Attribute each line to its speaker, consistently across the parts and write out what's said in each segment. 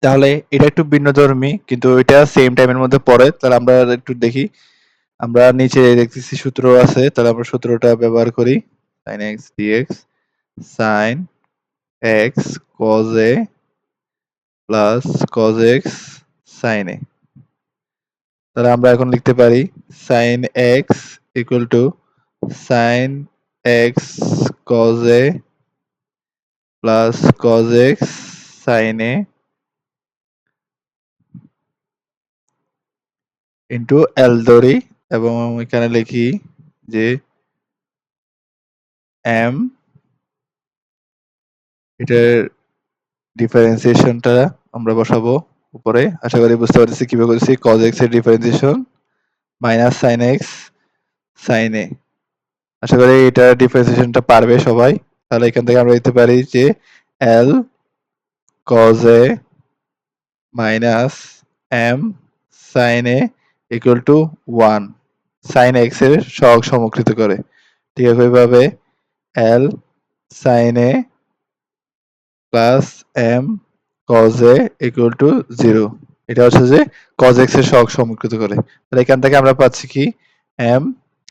Speaker 1: তাহলে এটা একটু ভিন্নধর্মী কিন্তু এটা সেম টাইমের মধ্যে পড়ে। তাহলে আমরা একটু দেখি। আমরা নিচে দেখতেছি সূত্র আছে। তাহলে আমরা সূত্রটা ব্যবহার করি। sin x dx sin x cos a plus cos x sin a। তাহলে আমরা এখন লিখতে পারি sin x equal to sin x cos a plus cos x sin a into L ধরি এবং এখানে লিখি যে m এটার ডিফারেন্সিয়েশনটা আমরা বসাবো উপরে। আশা করি বুঝতে পারতেছি কিভাবে করছি। cos x এর differentiation minus sin x sin a। আশা করি এটার ডিফারেন্সিয়েশনটা পারবে সবাই। তাহলে এখান থেকে আমরা লিখতে পারি যে L cos a minus m sin a equal to 1 sin x এর সহগ সমকৃত করে। ঠিক একইভাবে L sin a plus m cos a equal to 0 এটা হচ্ছে যে cos x এর সহগ সমকৃত করে। তাহলে এখান থেকে আমরা পাচ্ছি কি m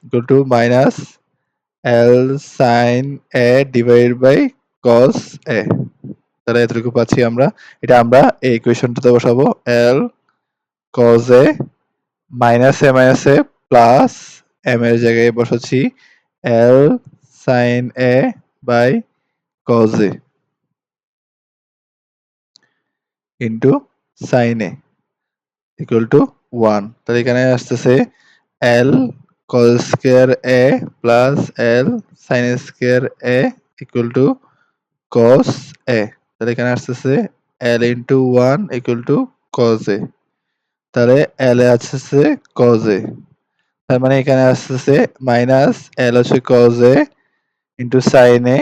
Speaker 1: equal to minus L sin a divided by cos a। তাহলে এতটুকু পাচ্ছি আমরা। এটা আমরা এই ইকুয়েশনটাতে বসাবো L cos a minus a plus m এর জায়গায় বসাচ্ছি L sin a by cos a into sin a equal to 1। তাহলে এখানে আসতেছে L cos square a plus L sin square a equal to cos a। তাহলে এখানে আসতেছে L into 1 equal to cos a। তাহলে L এ আসতেছে cos a। তার মানে এখানে আসতেছে মাইনাস L হচ্ছে cos a into sin a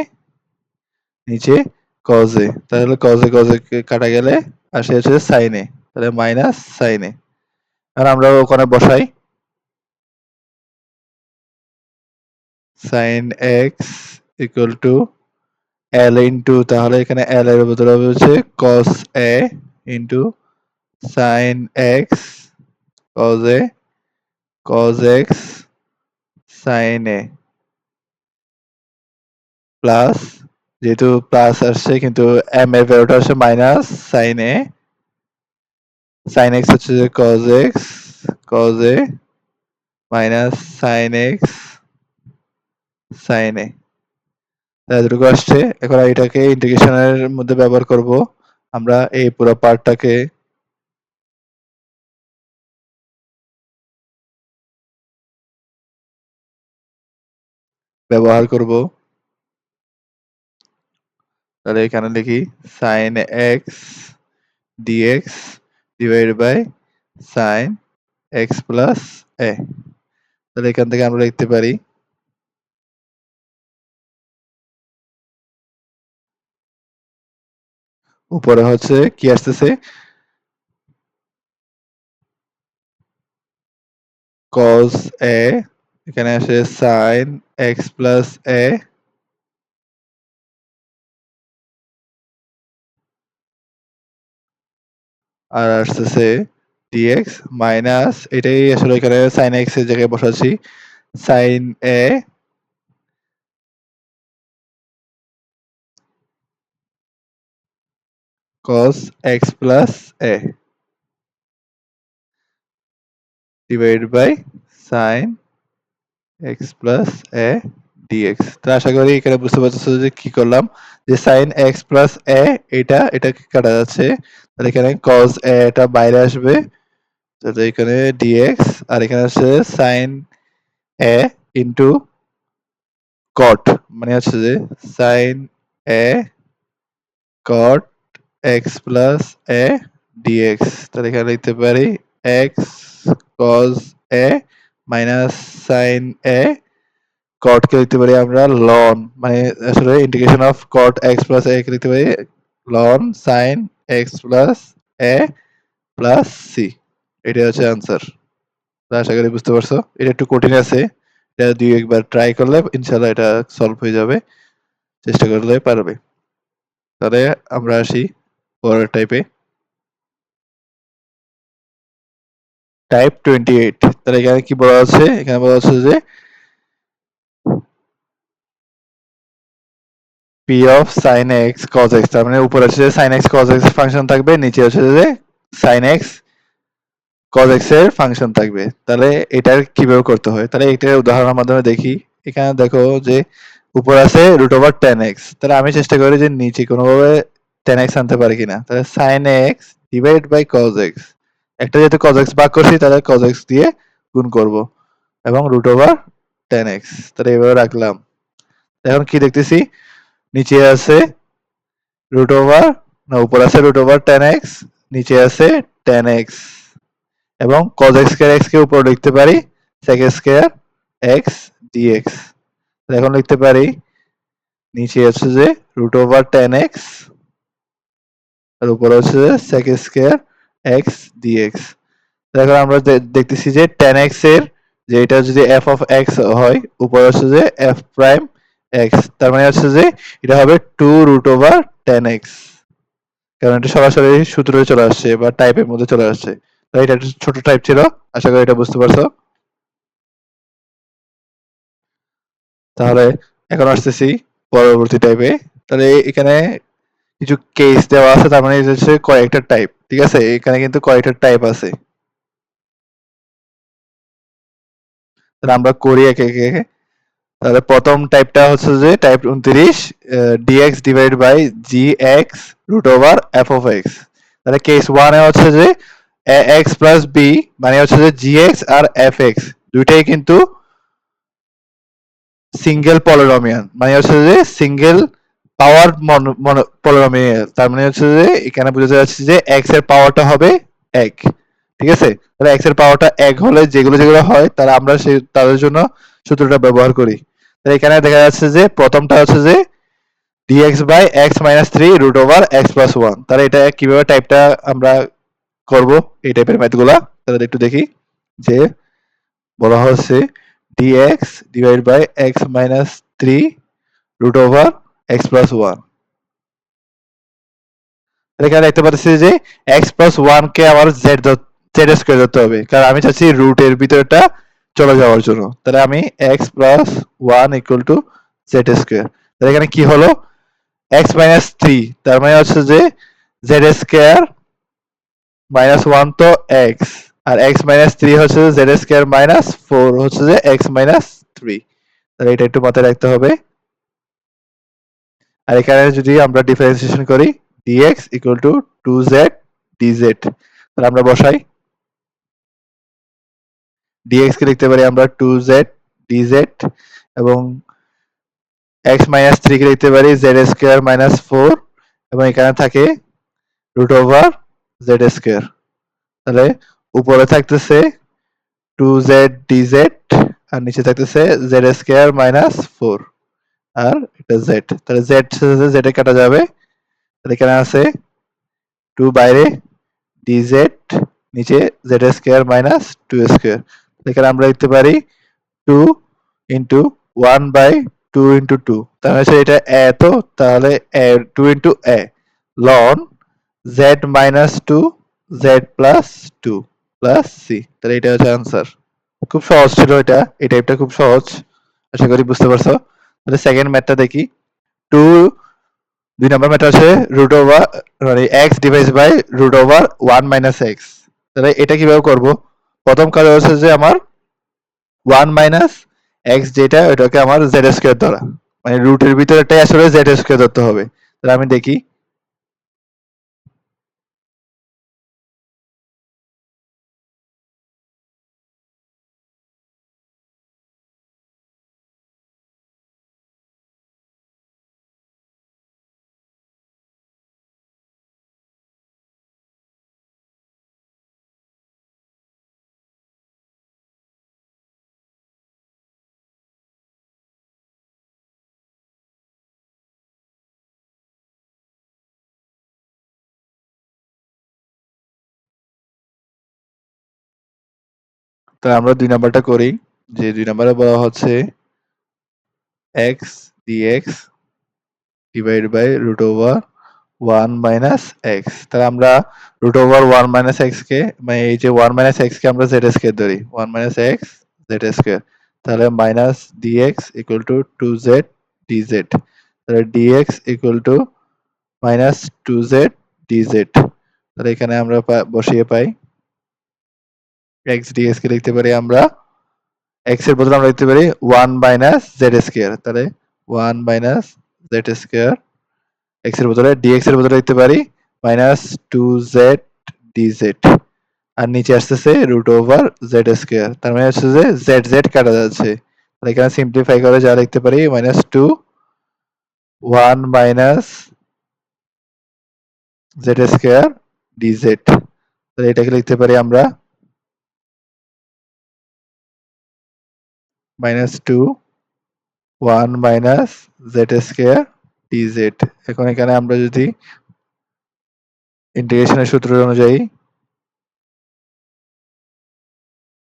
Speaker 1: নিচে cos a। তাহলে cos a কাটা গেলে আসে হচ্ছে sin a। তাহলে মাইনাস sin a। আর আমরা ওখানে বসাই sin x equal to L into তাহলে এখানে L এর বদলে হবে হচ্ছে cos a into sin x cos a cos x sin a plus যেহেতু প্লাস আসছে কিন্তু m এর ভ্যালুটা আসছে minus sin a sin x হচ্ছে যে cos a minus sin x sin a এতটুকু আসছে। এখন এটাকে ইন্টিগ্রেশনের মধ্যে ব্যবহার করব। আমরা এই পুরো পার্টটাকে ব্যবহার করব। তাহলে এখানে লিখি sin x dx divided by sin x plus a। তাহলে এখান থেকে আমরা লিখতে পারি উপরে হচ্ছে কি আসতেছে cos a এখানে আসে sin x plus a আর আসতেছে dx মাইনাস এটাই আসলে এখানে sin x এর জায়গায় বসাচ্ছি sin a cos x plus a divided by sin x plus a dx। তো আশা করি এখানে বুঝতে পারতেছো যে কি করলাম যে sin x plus a এটাকে কাটা যাচ্ছে। তাহলে এখানে cos a এটা বাইরে আসবে। তাহলে এখানে dx আর এখানে আছে sin a into cot মানে হচ্ছে যে sin a cot x plus a dx। তাহলে এখানে লিখতে পারি x cos a minus sin a cot কে লিখতে পারি আমরা ln মানে আসলে integration of cot x plus a কে লিখতে পারি ln sin x plus a plus c। এটাই হচ্ছে আনসার। আশা করি বুঝতে পারছো। এটা একটু কঠিন আছে। এটা দুই একবার ট্রাই করলে ইনশাআল্লাহ এটা সলভ হয়ে যাবে। চেষ্টা করলে পারবে। তাহলে আমরা আসি পরের টাইপে। টাইপ 28। তাহলে এখানে কি বলা আছে? এখানে বলা আছে যে p of sin x cos x, তার মানে উপরে হচ্ছে যে sin x cos x function থাকবে, নিচে হচ্ছে যে sin x cos x এর ফাংশন থাকবে। তাহলে এটা কিভাবে করতে হয়? তাহলে এটার উদাহরণের মাধ্যমে দেখি। এখানে দেখো যে উপরে আছে √10x, তাহলে আমি চেষ্টা করি যে নিচে কোনোভাবে 10x আনতে পারি কিনা। তাহলে sin x divide by cos x, একটা যেহেতু cos x ভাগ করছি তাহলে cos x দিয়ে গুণ করব এবং √10x, তাহলে এভাবে রাখলাম। এখন কি দেখতেছি? নিচে আছে রুট ওভার, না উপর আছে √10x, নিচে আছে 10x এবং cos x স্কয়ার x কে উপরে লিখতে পারি sec স্কয়ার x dx। এখন লিখতে পারি নিচে হচ্ছে যে √10x আর উপরে হচ্ছে যে sec স্কয়ার x dx। এখন আমরা দেখতেছি যে 10x এর যে এটা যদি f of x হয়, উপরে হচ্ছে যে f প্রাইম x, তার মানে হচ্ছে যে এটা হবে 2√10x, কারণ এটা সরাসরি সূত্রে চলে আসছে বা টাইপের মধ্যে চলে আসছে। তাই এটা একটা ছোট টাইপ ছিল, আশা করি এটা বুঝতে পারছো। তাহলে এখন আসতেছি পরবর্তী টাইপে। তাহলে এখানে কিছু কেস দেওয়া আছে, তার মানে এটা হচ্ছে কয়েকটা টাইপ, ঠিক আছে? এখানে কিন্তু কয়েকটা টাইপ আছে, তাহলে আমরা করি একে একে। তাহলে প্রথম টাইপটা হচ্ছে যে type 29, dx divide by gx √f(x). তাহলে কেস 1 এ হচ্ছে যে ax প্লাস b মানে হচ্ছে যে gx আর fx দুইটাই কিন্তু সিঙ্গেল পলিনোমিয়াল, মানে হচ্ছে যে সিঙ্গেল পাওয়ার পলিনোমিয়াল, তার মানে হচ্ছে যে এখানে বোঝাতে যাচ্ছে যে এক্স এর পাওয়ারটা হবে এক, ঠিক আছে? তাহলে এক্স এর পাওয়ারটা এক হলে যেগুলো যেগুলো হয় তাহলে আমরা তাদের জন্য সূত্রটা ব্যবহার করি। তাহলে এখানে দেখা যাচ্ছে যে প্রথমটা হচ্ছে যে dx by x minus 3 √x plus 1। তাহলে এটা কিভাবে টাইপটা আমরা করব এই টাইপের ম্যাথগুলা, তাহলে একটু দেখি। যে বলা হচ্ছে dx divide by x minus 3 √x plus 1। এখানে দেখতে পাচ্ছি যে x প্লাস 1 কে আমার z স্কয়ার ধরতে হবে, কারণ আমি চাচ্ছি রুটের ভিতরটা চলে যাওয়ার জন্য। তাহলে আমি x plus 1 equal to z square. তাহলে এখানে কি হলো? x মাইনাস 3, তার মানে হচ্ছে যে z স্কয়ার মাইনাস 1 তো x, আর x মাইনাস 3 হচ্ছে যে z স্কয়ার মাইনাস 4 হচ্ছে যে x মাইনাস 3। তাহলে এটা একটু মাথায় রাখতে হবে। আর এখানে যদি আমরা ডিফারেন্সিয়েশন করি dx equal to 2z dz, তাহলে আমরা বসাই dx কে লিখতে পারি আমরা 2z dz এবং x মাইনাস 3 কে লিখতে পারি z স্কয়ার মাইনাস 4 এবং এখানে থাকে √z স্কয়ার। তাহলে উপরে থাকতেছে 2z dz আর নিচে থাকতেছে z স্কয়ার মাইনাস 4 আর এটা z। তাহলে z সাথে z এ কাটা যাবে, তাহলে এখানে আছে 2 বাইরে dz, নিচে z স্কয়ার মাইনাস 2 স্কয়ার। এখানে আমরা লিখতে পারি 2 ইন্টু 1 বাই 2 ইন্টু 2, তাহলে হচ্ছে এটা a, তো তাহলে 2 ইন্টু a লন z minus 2 z plus 2 plus c। তাহলে এটা হচ্ছে আনসার। খুব সহজ ছিল এটা, এই টাইপটা খুব সহজ, আশা করি বুঝতে পারছো। তাহলে সেকেন্ড ম্যাথটা দেখি। 2 দুই নম্বর ম্যাথ আছে রুট ওভার মানে x divide by √1 minus x। তাহলে এটা কিভাবে করব? প্রথম কাজ হচ্ছে যে আমার 1 মাইনাস x যেটা ওটাকে আমার z স্কয়ার ধরা, মানে রুটের ভিতরেটাই আসলে z স্কয়ার ধরতে হবে। তাহলে আমি দেখি। তাহলে আমরা 2 নাম্বারটা করি। যে 2 নাম্বারে বলা হচ্ছে x dx divide by √1 1 minus X. তাহলে আমরা রুট ওভার 1 মাইনাস এক্স কে মানে এই যে 1 মাইনাস এক্স কে আমরা জেড স্কয়ার ধরি 1 মাইনাস এক্স জেড স্কয়ার। তাহলে minus DX equal to 2z dz। তাহলে DX equal to minus 2z dz। তাহলে এখানে আমরা বসিয়ে পাই এক্স ডিএক্স কে লিখতে পারি আমরা এক্স এর বদলে আমরা লিখতে পারি 1 মাইনাস জেড স্কয়ার। তাহলে 1 মাইনাস জেড স্কয়ার এক্স এর বদলে ডিএক্স এর বদলে লিখতে পারি মাইনাস 2z dz। আর নিচে আসতেছে রুট ওভার জেড স্কয়ার। তার মানে হচ্ছে যে জেড জেড কাটা যাচ্ছে। তাহলে এখানে সিম্পলিফাই করে যা লিখতে পারি minus 2 1 minus Z square DZ. তাহলে এটাকে লিখতে পারি আমরা minus 2 1 minus Z square DZ. এখন এখানে আমরা যদি ইন্টিগ্রেশনের সূত্র অনুযায়ী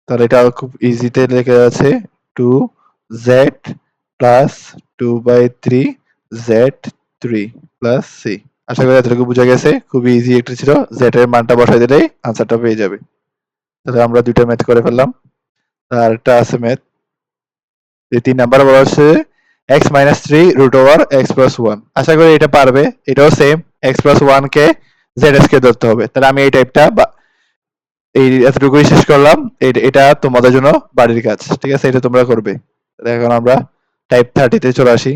Speaker 1: তাহলে এটা খুব ইজিতে লেখা আছে 2z plus 2/3 z3 plus c। আশা করি এতটুকু বোঝা গেছে। খুবই ইজি একটা ছিল। z এর মানটা বসাই দিলেই আনসারটা পেয়ে যাবে। তাহলে আমরা দুইটা ম্যাথ করে ফেললাম। আর একটা আছে ম্যাথ যে 3 নাম্বার বলা হচ্ছে x minus 3 root over x plus 1। আশা করি এটা পারবে। এটাও সেম x প্লাস 1 কে z স্কয়ার ধরতে হবে। তাহলে আমি এই টাইপটা এই এতটুকুই শেষ করলাম। এটা তোমাদের জন্য বাড়ির কাজ। ঠিক আছে? এটা তোমরা করবে। এখন আমরা টাইপ 30 তে চলে আসি।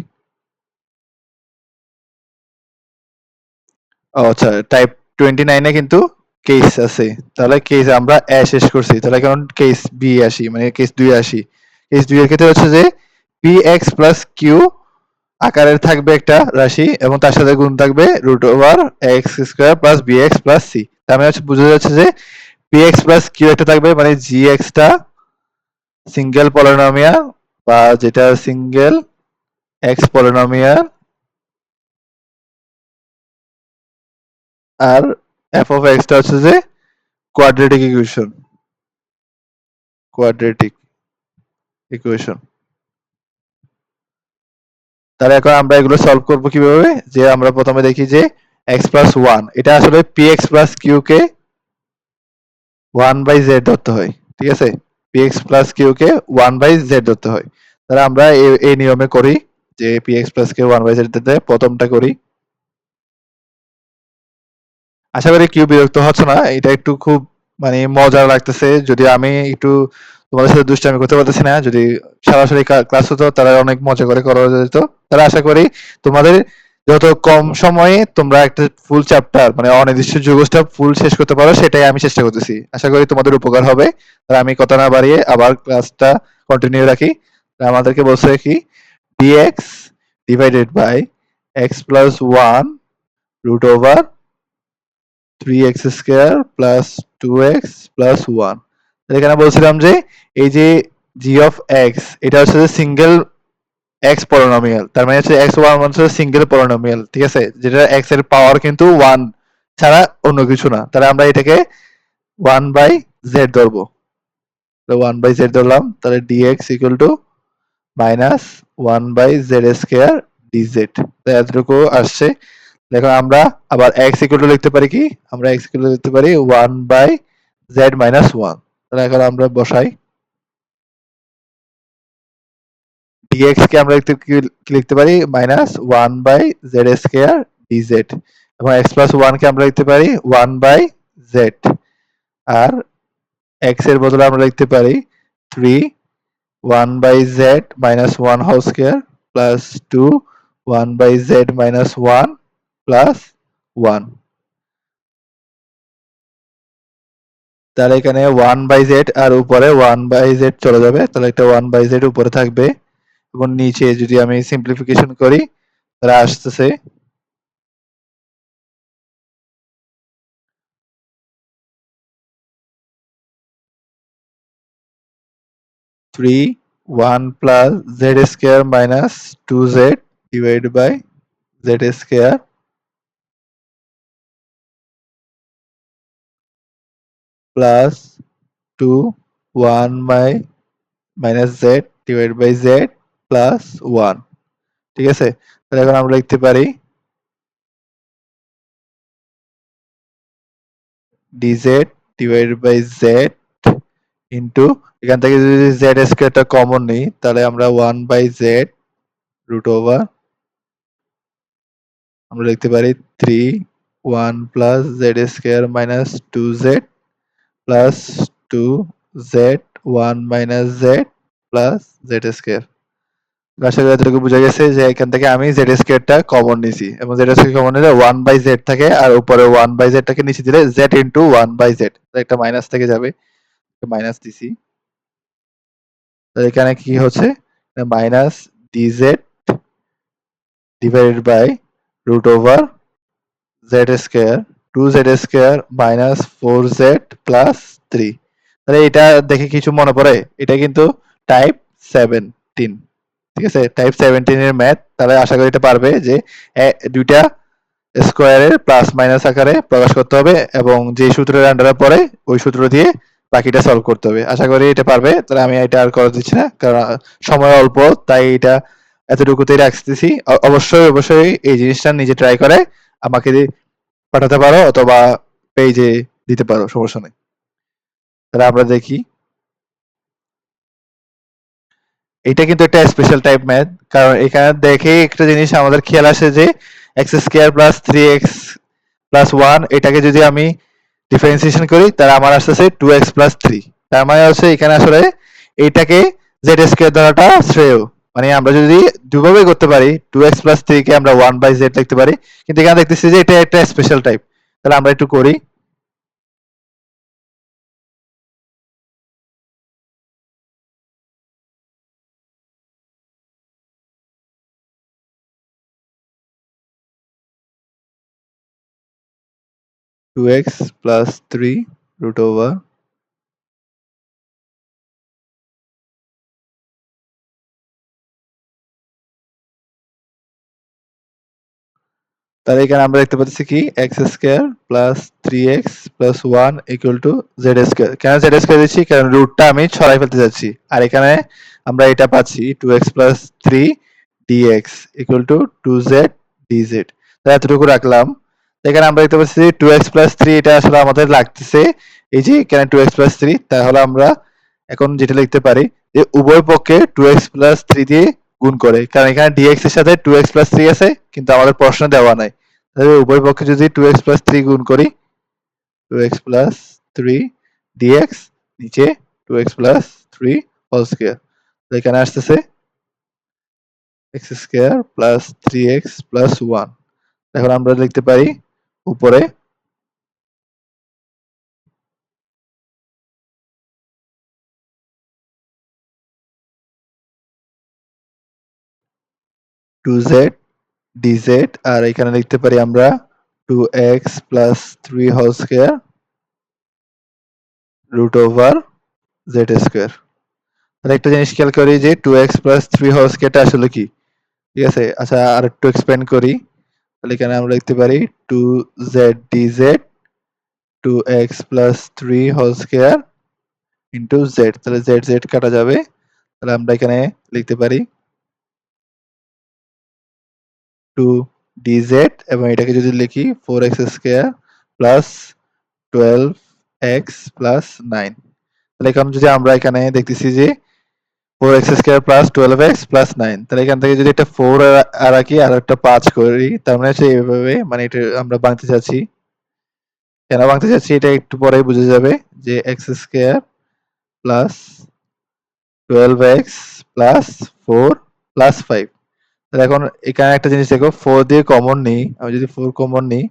Speaker 1: আচ্ছা, টাইপ 29 এ কিন্তু কেস আছে। তাহলে কেস আমরা এ শেষ করছি। তাহলে এখন কেস বি আসি, মানে কেস 2 এ আসি। কেস 2 এর ক্ষেত্রে হচ্ছে যে px প্লাস কিউ আকারের থাকবে একটা রাশি এবং তার সাথে গুণ থাকবে root over X square plus BX plus C. তার মানে হচ্ছে বোঝা যাচ্ছে যে px প্লাস কিউ একটা থাকবে, মানে gx টা সিঙ্গেল পলিনোমিয়াল বা যেটা সিঙ্গেল এক্স পলিনোমিয়াল আর এফ অফ এক্স টা হচ্ছে যে কোয়াড্রেটিক ইকুয়েশন। Quadratic equation. তাহলে এখন আমরা এগুলো সলভ করব কিভাবে? যে আমরা প্রথমে দেখি যে x প্লাস 1 এটা আসলে px প্লাস q কে 1 বাই z ধরতে হয়। ঠিক আছে? px প্লাস q কে 1 বাই z ধরতে হয়। তাহলে আমরা এই নিয়মে করি যে px plus q 1 by z ধরতে প্রথমটা করি। আশা করি কেউ বিরক্ত হচ্ছে না। এটা একটু খুব মানে মজার লাগতেছে। যদি আমি একটু তোমাদের সাথে দুষ্টামি করতে পারতেছি না। যদি সরাসরি ক্লাস হতো তাহলে অনেক মজা করে করা যেত। তাহলে আশা করি তোমাদের যত কম সময়ে তোমরা একটা ফুল চ্যাপ্টার মানে অনির্দিষ্ট যুগটা ফুল শেষ করতে পারো সেটাই আমি চেষ্টা করতেছি। আশা করি তোমাদের উপকার হবে। তাহলে আমি কথা না বাড়িয়ে আবার ক্লাসটা কন্টিনিউ রাখি। আমাদেরকে বলছে কি dx divided by x plus 1 root over 3x square plus 2x plus 1। এখানে বলছিলাম যে এই যে g অফ x এটা হচ্ছে যে সিঙ্গেল x পলিনোমিয়াল। তার মানে হচ্ছে x1 হচ্ছে সিঙ্গেল পলিনোমিয়াল। ঠিক আছে? যেটা x এর পাওয়ার কিন্তু 1 ছাড়া অন্য কিছু না। তাহলে আমরা এটাকে 1 বাই z ধরবো। তো 1 বাই z ধরলাম। তাহলে dx equal to minus 1 by z square dz। তো এতটুকু আসছে। দেখো আমরা আবার x ইকুয়াল টু লিখতে পারি কি? আমরা x ইকুয়াল টু লিখতে পারি 1 বাই z মাইনাস 1। তাহলে এখন আমরা বসাই dx কে আমরা কি লিখতে পারি minus 1 by z square dz এবং x প্লাস 1 কে আমরা লিখতে পারি 1 বাই z আর x এর বদলে আমরা লিখতে পারি 3 1 by z minus 1 whole square plus 2 1 by z minus 1 plus 1। তাহলে এখানে 1 বাই জেড আর উপরে 1 বাই জেড চলে যাবে। তাহলে একটা 1 বাই জেড উপরে থাকবে এবং নিচে যদি আমি সিম্পলিফিকেশন করি তাহলে আসতেছে 3 1 plus Z square minus 2z divide by Z square plus 2 1 by minus Z divide by Z plus 1। ঠিক আছে? তাহলে এখন আমরা লিখতে পারি dz divided by z into এখান থেকে যদি জেড স্কোয়ারটা কমন নিই তাহলে আমরা 1/z রুট ওভার আমরা লিখতে পারি 3 1 plus Z square minus 2z plus 2z 1 minus z plus Z square. আশা করি এতটুকু বোঝা গেছে যে এখান থেকে আমি জেড স্কোয়ারটা কমন নিছি এবং জেড স্কোয়ার কমন নিলে 1/z থাকে আর উপরে 1/z টাকে নিচে দিলে z ইন্টু 1/z একটা মাইনাস থেকে যাবে, মাইনাস দিছি। তাহলে এখানে কি হচ্ছে minus dz divided by root over Z square 2z square minus 4z plus 3। তাহলে এটা দেখে কিছু মনে পড়ে? এটা কিন্তু টাইপ 17, ঠিক আছে? টাইপ 17 এর ম্যাথ। তাহলে আশা করি এটা পারবে যে দুইটা স্কোয়ারের প্লাস মাইনাস আকারে প্রকাশ করতে হবে এবং যে সূত্রের আন্ডারে পড়ে ওই সূত্র দিয়ে বাকিটা সলভ করতে হবে। আশা করি এটা পারবে। তাহলে আমি এটা আর করে দিচ্ছি না কারণ সময় অল্প, তাই এটা এতটুকুতেই রাখতেছি। অবশ্যই এই জিনিসটা নিজে ট্রাই করে আমাকে পাঠাতে পারো অথবা পেজে দিতে পারো, সমস্যা নেই। তাহলে আমরা দেখি, এটা কিন্তু একটা স্পেশাল টাইপ ম্যাথ কারণ এখানে দেখে একটা জিনিস আমাদের খেয়াল আসে যে x square plus 3x plus 1 এটাকে যদি আমি ডিফারেন্সিয়েশন করি তাহলে আমার আসতেছে 2x প্লাস 3। তার মানে হচ্ছে এখানে আসলে এইটাকে জেড স্কোয়ার ধরাটা শ্রেয়। মানে আমরা যদি দুভাবে করতে পারি 2x প্লাস 3 কে আমরা 1/z লিখতে পারি, কিন্তু এখানে দেখতেছি যে এটা একটা স্পেশাল টাইপ। তাহলে আমরা একটু করি। 2x প্লাস 3 রুট ওভার তাহলে এখানে আমরা দেখতে পাচ্ছি কি x square plus 3x plus 1 equal to Z square. কেন জেড স্কোয়ার দিচ্ছি? কারণ রুটটা আমি ছড়াই ফেলতে যাচ্ছি। আর এখানে আমরা এটা পাচ্ছি 2x plus 3 dx equal to 2z dz। তাহলে এতটুকু রাখলাম। এখানে আমরা দেখতে পাচ্ছি 2x প্লাস 3 এটা আসলে আমাদের লাগতেছে এই যে এখানে 2x প্লাস 3। তাহলে আমরা এখন যেটা লিখতে পারি যে উভয় পক্ষে 2x প্লাস 3 দিয়ে গুণ করে, কারণ এখানে dx এর সাথে 2x প্লাস 3 আছে কিন্তু আমাদের প্রশ্ন দেওয়া নাই। তাহলে উভয় পক্ষে যদি 2x প্লাস 3 গুণ করি 2x প্লাস 3 dx নিচে 2x প্লাস 3 হোল স্কয়ার। তো এখানে আসতেছে x square plus 3x plus 1। এখন আমরা লিখতে পারি উপরে 2z dz আর এখানে লিখতে পারি আমরা 2x plus 3 whole square root over z square. তাহলে একটা জিনিস খেয়াল করি যে 2x প্লাস 3 হোল স্কয়ারটা আসলে কি? ঠিক আছে? আচ্ছা আর একটু এক্সপ্যান্ড করি। তাহলে এখানে আমরা লিখতে পারি 2z dz 2x plus 3 whole square into z। তাহলে z z কাটা যাবে। তাহলে আমরা এখানে লিখতে পারি 2 dz এবং এটাকে যদি লিখি 4x square plus 12x plus 9। তাহলে এখন যদি আমরা এখানে দেখতেছি যে 4x square plus 12x plus 9, তাহলে এখান থেকে যদি একটা 4 আর রাখি আর একটা 5 করি তার মানে হচ্ছে এইভাবে, মানে এটা আমরা ভাঙতে চাচ্ছি। কেন ভাঙতে চাচ্ছি এটা একটু পরেই বুঝে যাবে যে x square plus 12x plus 4 plus 5। তাহলে এখন এখানে একটা জিনিস দেখো 4 দিয়ে কমন নিই, আমি যদি 4 কমন নিই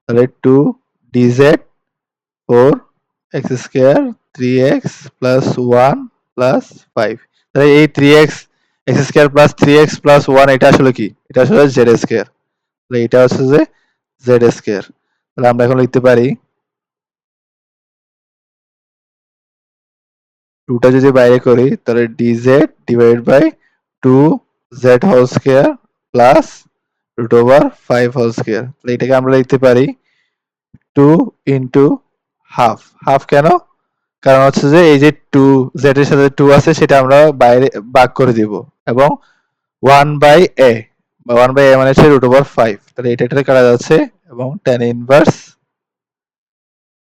Speaker 1: তাহলে 2 dz 4 x square 3x plus 1 plus 5। তাহলে এই 3x x square plus 3x plus 1 এটা আসলে কি? এটা আসলে z স্কয়ার। তাহলে এটা হচ্ছে যে z স্কয়ার। তাহলে আমরা এখন লিখতে পারি 2 টা যদি বাইরে করি তাহলে dz divided by 2z whole square plus root over 5 whole square. তাহলে এটাকে আমরা লিখতে পারি 2 ইনটু হাফ। হাফ কেন? কারণ হচ্ছে যে এই যে 2 z এর সাথে 2 আছে সেটা আমরা বাইরে ভাগ করে দিব এবং 1 বাই a বা 1 বাই a মানে হচ্ছে রুট ওভার 5। তাহলে এটা কাটা যাচ্ছে এবং tan ইনভার্স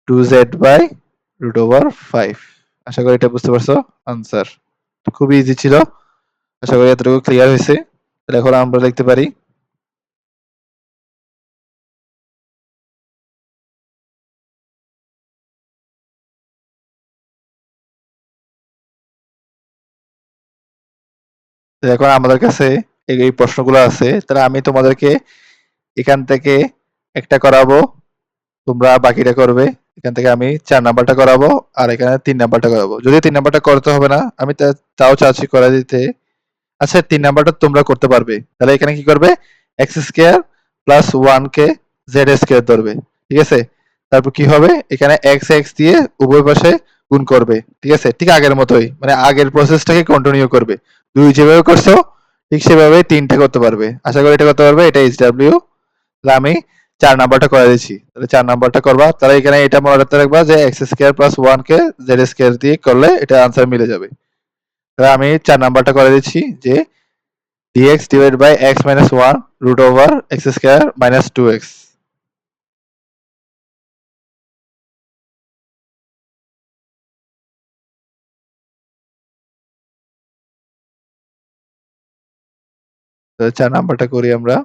Speaker 1: 2z/√5। আশা করি এটা বুঝতে পারছো আনসার। খুবই ইজি ছিল। আশা করি এতটুকু ক্লিয়ার হয়েছে। তাহলে এখন আমরা লিখতে পারি এখন আমাদের কাছে এই প্রশ্নগুলো আছে। তাহলে আমি তোমাদেরকে এখান থেকে একটা করাবো, তোমরা বাকিটা করবে। এখান থেকে আমি 4 নাম্বারটা করাবো আর এখানে 3 নাম্বারটা করাবো। যদি 3 নাম্বারটা করতে হবে না, আমি তাও চাচ্ছি করে দিতে। আচ্ছা 3 নাম্বারটা তোমরা করতে পারবে। তাহলে এখানে কি করবে? x স্কয়ার প্লাস 1 কে z স্কয়ার ধরবে। ঠিক আছে? তারপর কি হবে? এখানে x x দিয়ে উভয় পাশে গুণ করবে। ঠিক আছে? ঠিক আগের মতোই। মানে আগের প্রসেসটাকে কন্টিনিউ করবে। 2 যেভাবে করছো ঠিক সেভাবেই 3 টা করতে পারবে। আশা করি এটা করতে পারবে। এটা HW। তাহলে আমি 4 নাম্বারটা করে দিচ্ছি। তাহলে 4 নাম্বারটা করবা। তাহলে এখানে এটা মনে রাখতে রাখবা যে x স্কয়ার প্লাস 1 কে z স্কয়ার দিয়ে করলে এটা আনসার মিলে যাবে। তাহলে আমি 4 নাম্বারটা করে দিচ্ছি যে dx divided by x minus 1 root over x square minus 2x. তো 4 নাম্বারটা করি আমরা।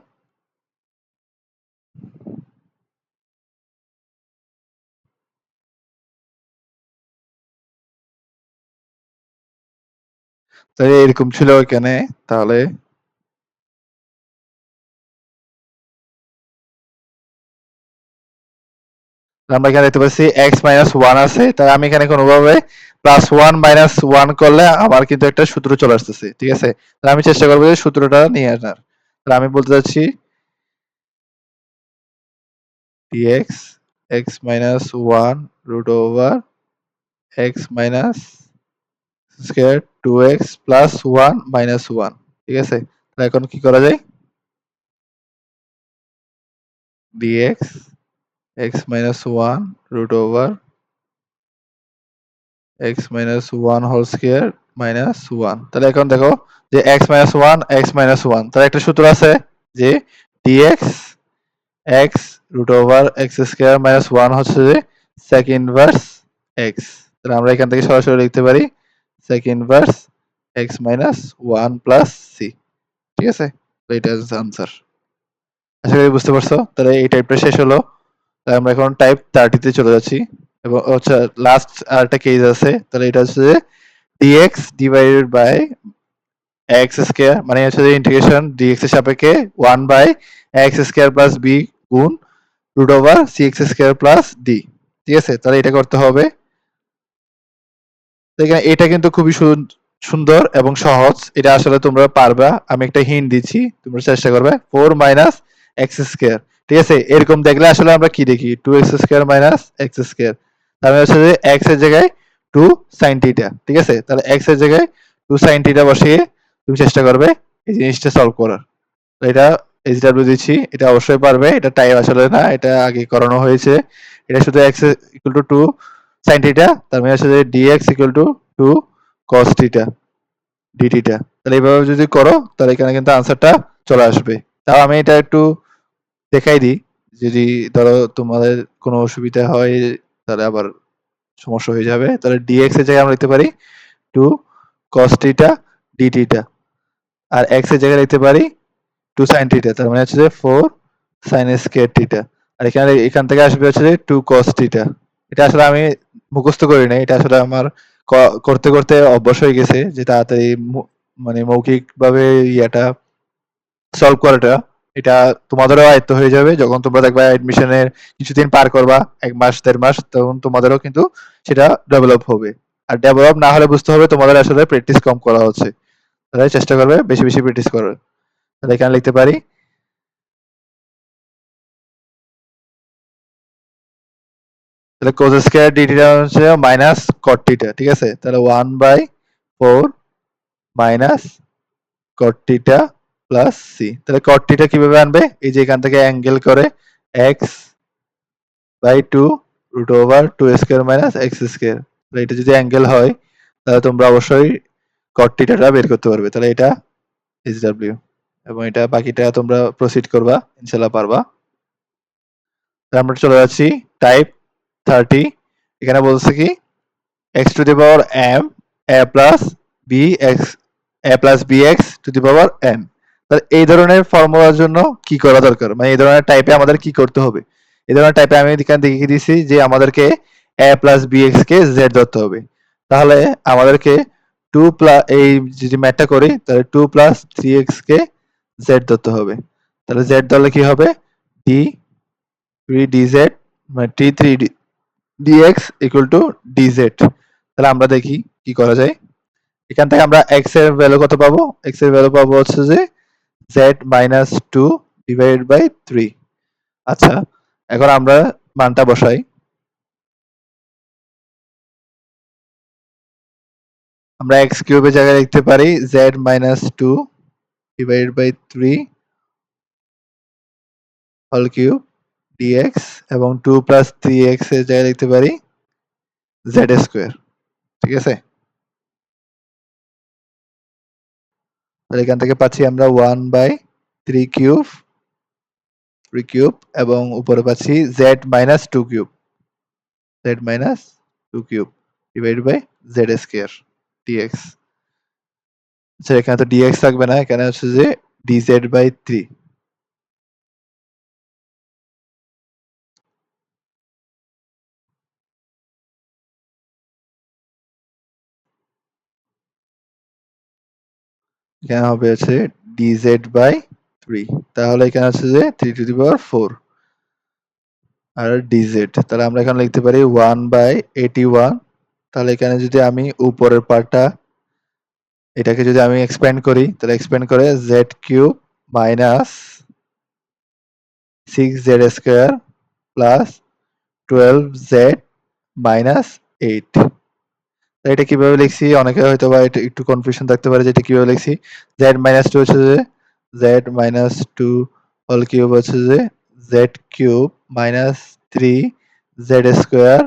Speaker 1: তাহলে এরকম ছিল এখানে। তাহলে আমরা এখানে দেখতে পাচ্ছি x minus 1 আছে। তাহলে আমি এখানে কোনোভাবে প্লাস 1 মাইনাস 1 করলে আমার কিন্তু একটা সূত্র চলে আসতেছে। ঠিক আছে? তাহলে আমি চেষ্টা করবো যে সূত্রটা নিয়ে আসার। তাহলে আমি বলতে চাচ্ছি dx x minus 1 root over x minus square 2x plus 1 minus 1। ঠিক আছে? তাহলে এখন কি করা যায়? dx x minus 1 root over x minus 1 whole square minus 1। তাহলে এখন দেখো যে x minus 1 x minus 1 তাহলে একটা সূত্র আছে যে dx x root over x square minus 1 হচ্ছে যে sec inverse x। তাহলে আমরা এখান থেকে সরাসরি লিখতে পারি sec inverse x minus 1 plus c। ঠিক আছে? তো এটা হচ্ছে আনসার। আশা করি বুঝতে পারছো। তাহলে এই টাইপটা শেষ হলো। তাহলে আমরা এখন টাইপ 30 তে চলে যাচ্ছি এবং হচ্ছে লাস্ট আরেকটা কেস আছে। তাহলে এটা হচ্ছে যে dx divided by x square মানে হচ্ছে যে ইন্টিগ্রেশন dx এর সাপেক্ষে 1 by x square plus b গুণ root over cx square plus d। ঠিক আছে? তাহলে এটা করতে হবে। তো এখানে এটা কিন্তু খুবই সুন্দর এবং সহজ। এটা আসলে তোমরা পারবা। আমি একটা হিন্ট দিচ্ছি। তোমরা চেষ্টা করবে 4 মাইনাস x স্কয়ার। ঠিক আছে? এরকম দেখলে আসলে আমরা কি দেখি? 2x square minus x square. তার মানে হচ্ছে যে x এর জায়গায় 2 sin থিটা। ঠিক আছে? তাহলে x এর জায়গায় 2 sin থিটা বসিয়ে তুমি চেষ্টা করবে এই জিনিসটা সলভ করার। তো এটা HW দিচ্ছি। এটা অবশ্যই পারবে। এটা টাইপ আসলে না। এটা আগে করানো হয়েছে। এটা শুধু x equal to 2 sin theta তার মানে হচ্ছে যে dx equal to 2 cos theta d theta. তাহলে এইভাবে যদি করো তাহলে এখানে কিন্তু আনসারটা চলে আসবে। তাও আমি এটা একটু দেখাই দিই। যদি ধরো তোমাদের কোনো অসুবিধা হয় তাহলে আবার সমস্যা হয়ে যাবে। তাহলে dx এর জায়গায় আমরা লিখতে পারি 2 cos থিটা d থিটা। আর x এর জায়গায় লিখতে পারি 2 sin থিটা। তার মানে হচ্ছে যে 4 sin স্কয়ার থিটা। আর এখান থেকে আসবে হচ্ছে যে 2 cos থিটা। এটা আসলে আমি মুখস্থ করি নাই। এটা আসলে আমার করতে, করতে অভ্যাস হয়ে গেছে যে তাড়াতাড়ি মানে মৌখিকভাবে ইয়াটা সলভ করাটা। এটা তোমাদেরও আয়ত্ত হয়ে যাবে। যখন তোমরা দেখবা অ্যাডমিশনের কিছুদিন পার করবা, ১ মাস ১.৫ মাস তখন তোমাদেরও কিন্তু সেটা ডেভেলপ হবে। আর ডেভেলপ না হলে বুঝতে হবে তোমাদের আসলে প্র্যাকটিস কম করা হচ্ছে। তাহলে চেষ্টা করবে বেশি, বেশি প্র্যাকটিস করার। তাহলে এখানে লিখতে পারি তাহলে cos স্কয়ার d থিটা হচ্ছে মাইনাস cot থিটা। ঠিক আছে? তাহলে 1/4 minus cot theta plus c। তাহলে cot থিটা কিভাবে আনবে? এই যে এখান থেকে অ্যাঙ্গেল করে x/2 root over 2 square minus x square. তাহলে এটা যদি অ্যাঙ্গেল হয় তাহলে তোমরা অবশ্যই cot থিটাটা বের করতে পারবে। তাহলে এটা HW এবং এটা বাকিটা তোমরা প্রসিড করবা। ইনশাআল্লাহ পারবা। তাহলে আমরা চলে যাচ্ছি টাইপ 30 এখানে বলছে কি x to the power m a plus bx a plus bx to the power n। তাহলে এই ধরনের ফর্মুলার জন্য কি করা দরকার, মানে এই ধরনের টাইপে আমাদের কি করতে হবে? এই ধরনের টাইপে আমি এখানে দেখিয়ে দিয়েছি যে আমাদেরকে a plus bx K z ধরতে হবে। তাহলে আমাদেরকে 2 প্লাস এই যদি ম্যাথটা করি তাহলে 2 প্লাস 3x কে z ধরতে হবে। তাহলে z ধরলে কি হবে? d 3 dz মানে t3 dx equal two dz। তাহলে আমরা দেখি কি করা যায়। এখান থেকে আমরা x এর ভ্যালু কত পাবো? x এর ভ্যালু পাবো হচ্ছে যে z মাইনাস 2 ডিভাইডেড বাই 3। আচ্ছা, এখন আমরা মানটা বসাই। আমরা x কিউবের জায়গায় লিখতে পারি z minus 2 divided by 3 whole cube dx এবং 2 প্লাস 3x এর জায়গায় লিখতে পারি z স্কয়ার। ঠিক আছে? তাহলে এখান থেকে পাচ্ছি আমরা 1 বাই 3 কিউব এবং উপরে পাচ্ছি z minus 2 cube divided by z square dx। আচ্ছা, এখানে তো dx থাকবে না, এখানে হচ্ছে যে dz বাই 3। এখানে হবে হচ্ছে dz বাই 3। তাহলে এখানে হচ্ছে যে 3 two the power 4 R dz। তাহলে আমরা এখানে লিখতে পারি 1 বাই 81। তাহলে এখানে যদি আমি উপরের পার্টটা এটাকে যদি আমি এক্সপ্যান্ড করি তাহলে এক্সপ্যান্ড করে z cube minus 6z square plus 12z minus 8। এটা কিভাবে লিখছি অনেকে হয়তো বা এটা একটু কনফিউশন থাকতে পারে যে এটা কিভাবে লিখছি। z মাইনাস 2 হচ্ছে যে z মাইনাস 2 হোল কিউব হচ্ছে যে z cube minus 3z square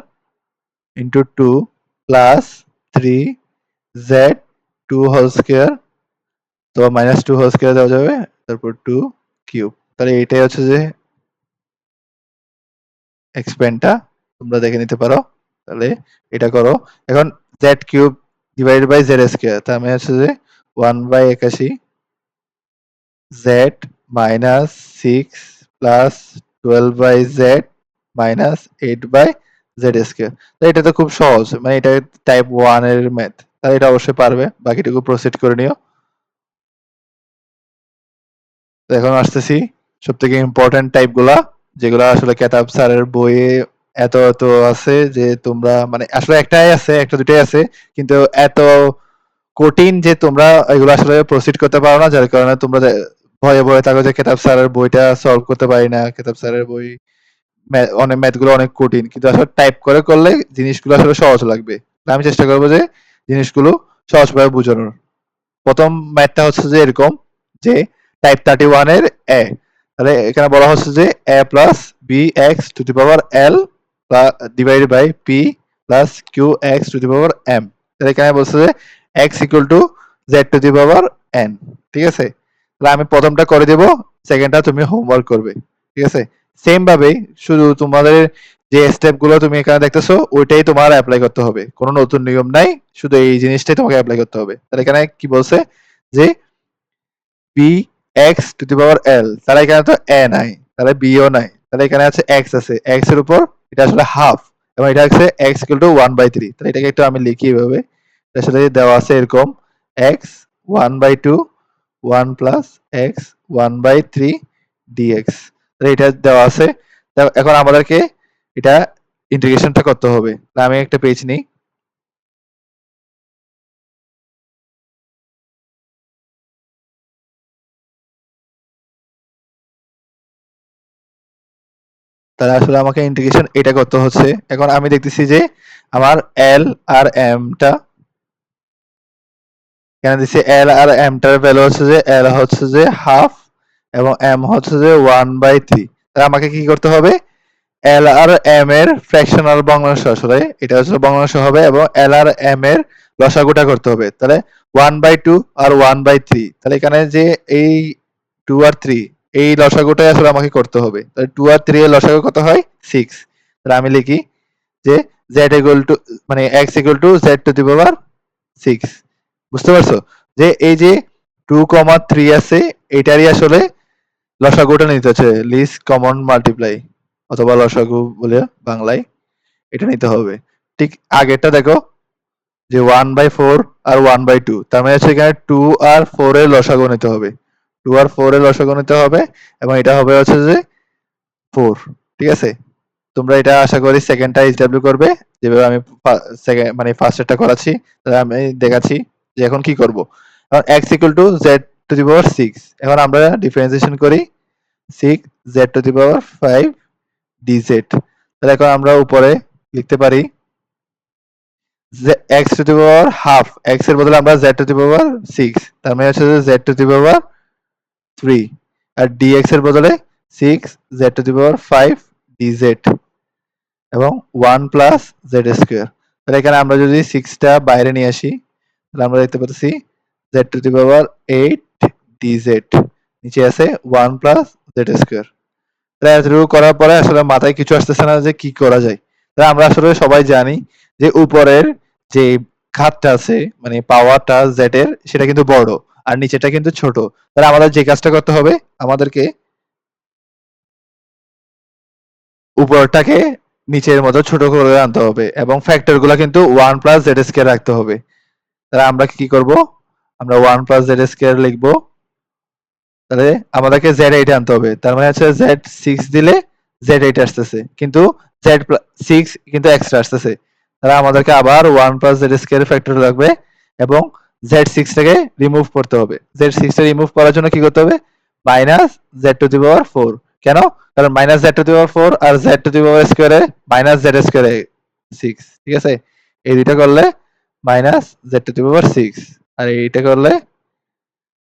Speaker 1: into 2 plus 3z 2 whole square, তো মাইনাস 2 হোল স্কয়ার দেওয়া যাবে, তারপর 2 কিউব। তাহলে এটাই হচ্ছে যে এক্সপ্যান্ডটা তোমরা দেখে নিতে পারো। তাহলে এটা করো। এখন z cube divided by z square, তার মানে হচ্ছে যে 1 by 81 z minus 6 plus 12 by z minus 8 by z square. তো এটা তো খুব সহজ, মানে এটা টাইপ 1 এর ম্যাথ। তাহলে এটা অবশ্যই পারবে, বাকিটুকু প্রসিড করে নিও। তো এখন আসতেছি সবথেকে ইম্পর্টেন্ট টাইপগুলা, যেগুলা আসলে কেতাব স্যারের বইয়ে এত এত আছে যে তোমরা মানে আসলে একটাই আছে, একটা দুটাই আছে, কিন্তু এত কঠিন যে তোমরা এগুলো আসলে প্রসিড করতে পারো না, যার কারণে তোমরা ভয়ে ভয়ে থাকো যে কেতাব স্যারের বইটা সলভ করতে পারি না। কেতাব স্যারের বই অনেক ম্যাথগুলো অনেক কঠিন, কিন্তু আসলে টাইপ করে করলে জিনিসগুলো আসলে সহজ লাগবে। আমি চেষ্টা করবো যে জিনিসগুলো সহজভাবে বোঝানোর। প্রথম ম্যাথটা হচ্ছে যে এরকম যে টাইপ 31 এর এ। তাহলে এখানে বলা হচ্ছে যে a plus B X to the power L divided by P plus Q X to the power M. তাহলে এখানে বলছে যে X equal to Z to the power N. ঠিক আছে? তাহলে আমি প্রথমটা করে দেব, সেকেন্ডটা তুমি হোমওয়ার্ক করবে। ঠিক আছে? সেম ভাবেই শুধু তোমাদের যে স্টেপ গুলো তুমি এখানে দেখতেছো ওইটাই তোমার অ্যাপ্লাই করতে হবে, কোনো নতুন নিয়ম নাই, শুধু এই জিনিসটাই তোমাকে অ্যাপ্লাই করতে হবে। তাহলে এখানে কি বলছে যে B X to the power এল, তাহলে এখানে তো এ নাই, তাহলে বি ও নাই, তাহলে এখানে আছে এক্স আছে, এক্স এর উপর এটা আসলে হাফ এবং এটা হচ্ছে এক্স ইকুয়াল টু 1/3। তাহলে এটাকে একটু আমি লিখি এভাবে। এটার সাথে দেওয়া আছে এরকম এক্স 1/2 1 প্লাস এক্স 1/3 ডিএক্স। তাহলে এটা দেওয়া আছে। এখন আমাদেরকে এটা ইন্টিগ্রেশনটা করতে হবে। আমি একটা পেজ নিই। তাহলে আসলে আমাকে ইন্টিগ্রেশন এটা করতে হচ্ছে। এখন আমি দেখতেছি যে আমার এল আর এম টা এখানে দিচ্ছি, এল আর এম টার ভ্যালু হচ্ছে যে এল হচ্ছে যে হাফ এবং এম হচ্ছে যে 1/3। তাহলে আমাকে কি করতে হবে? এল আর এম এর ফ্র্যাকশনাল ভগ্নাংশ, আসলে এটা হচ্ছে ভগ্নাংশ হবে এবং এল আর এম এর লসাগুটা করতে হবে। তাহলে 1/2 আর 1/3, তাহলে এখানে যে এই 2 আর 3 এই লসাগুটাই আসলে আমাকে করতে হবে। তাহলে 2 আর 3 এর লসাগু কত হয়? 6। তাহলে আমি লিখি যে z equal to মানে x equal to z to the power 6 বুঝতে পারছো? যে এই যে 2,3 আছে এটারই আসলে লসাগুটা নিতে হচ্ছে লিস্ট কমন মাল্টিপ্লাই অথবা লসাগু বলে বাংলায় এটা নিতে হবে। ঠিক আগেরটা দেখো যে 1/4 আর 1/2 তার মানে হচ্ছে এখানে 2 আর 4 এর লসাগু নিতে হবে। 2 আর 4 এর লসাগু নিতে হবে এবং এটা হবে হচ্ছে যে 4 ঠিক আছে? তোমরা এটা আশা করি সেকেন্ডটা এইচডব্লিউ করবে যেভাবে আমি মানে ফার্স্টেরটা করাচ্ছি তাহলে আমি দেখাচ্ছি যে এখন কি করব। এখন x equal to z to the power 6 এখন আমরা ডিফারেন্সিয়েশন করি 6 z to the power 5 dz তাহলে এখন আমরা উপরে লিখতে পারি x to the power half x এর বদলে আমরা z to the power 6 তার মানে হচ্ছে যে z to the power 3 R dx এর বদলে 6 z to the power 5 dz এবং 1 প্লাস জেড স্কোয়ার তাহলে এখানে আমরা যদি 6টা বাইরে নিয়ে আসি তাহলে আমরা দেখতে পাচ্ছি z to the power 8 dz নিচে আছে 1 প্লাস জেড স্কোয়ার তাহলে এতটুকু করার পরে আসলে মাথায় কিছু আসতেছে না যে কি করা যায় তাহলে আমরা আসলে সবাই জানি যে উপরের যে ঘাতটা আছে মানে পাওয়ারটা জেড এর সেটা কিন্তু বড় আর নিচেটা কিন্তু ছোট তাহলে আমাদের যে কাজটা করতে হবে আমাদেরকে উপরটাকে নিচের মতো ছোট করে আনতে হবে এবং ফ্যাক্টর গুলা কিন্তু 1 প্লাস জেড স্কোয়ার রাখতে হবে তাহলে আমরা কি করব আমরা 1 প্লাস জেড স্কোয়ার লিখবো তাহলে আমাদেরকে জেড এইট আনতে হবে তার মানে হচ্ছে জেড সিক্স দিলে জেড এইট আসতেছে কিন্তু জেড সিক্স কিন্তু এক্সট্রা আসতেছে তাহলে আমাদেরকে আবার 1 প্লাস জেড স্কোয়ার ফ্যাক্টর লাগবে এবং জেড সিক্স থেকে রিমুভ করতে হবে জেড সিক্স রিমুভ করার জন্য কি করতে হবে minus z to the power 4 কেন কারণ minus z to the power 4 আর জেড টু দি পাওয়ার স্কোয়ারে মাইনাস জেড স্কোয়ারে 6 ঠিক আছে এই দুইটা করলে মাইনাস জেড টু দি পাওয়ার 6 আর এইটা করলে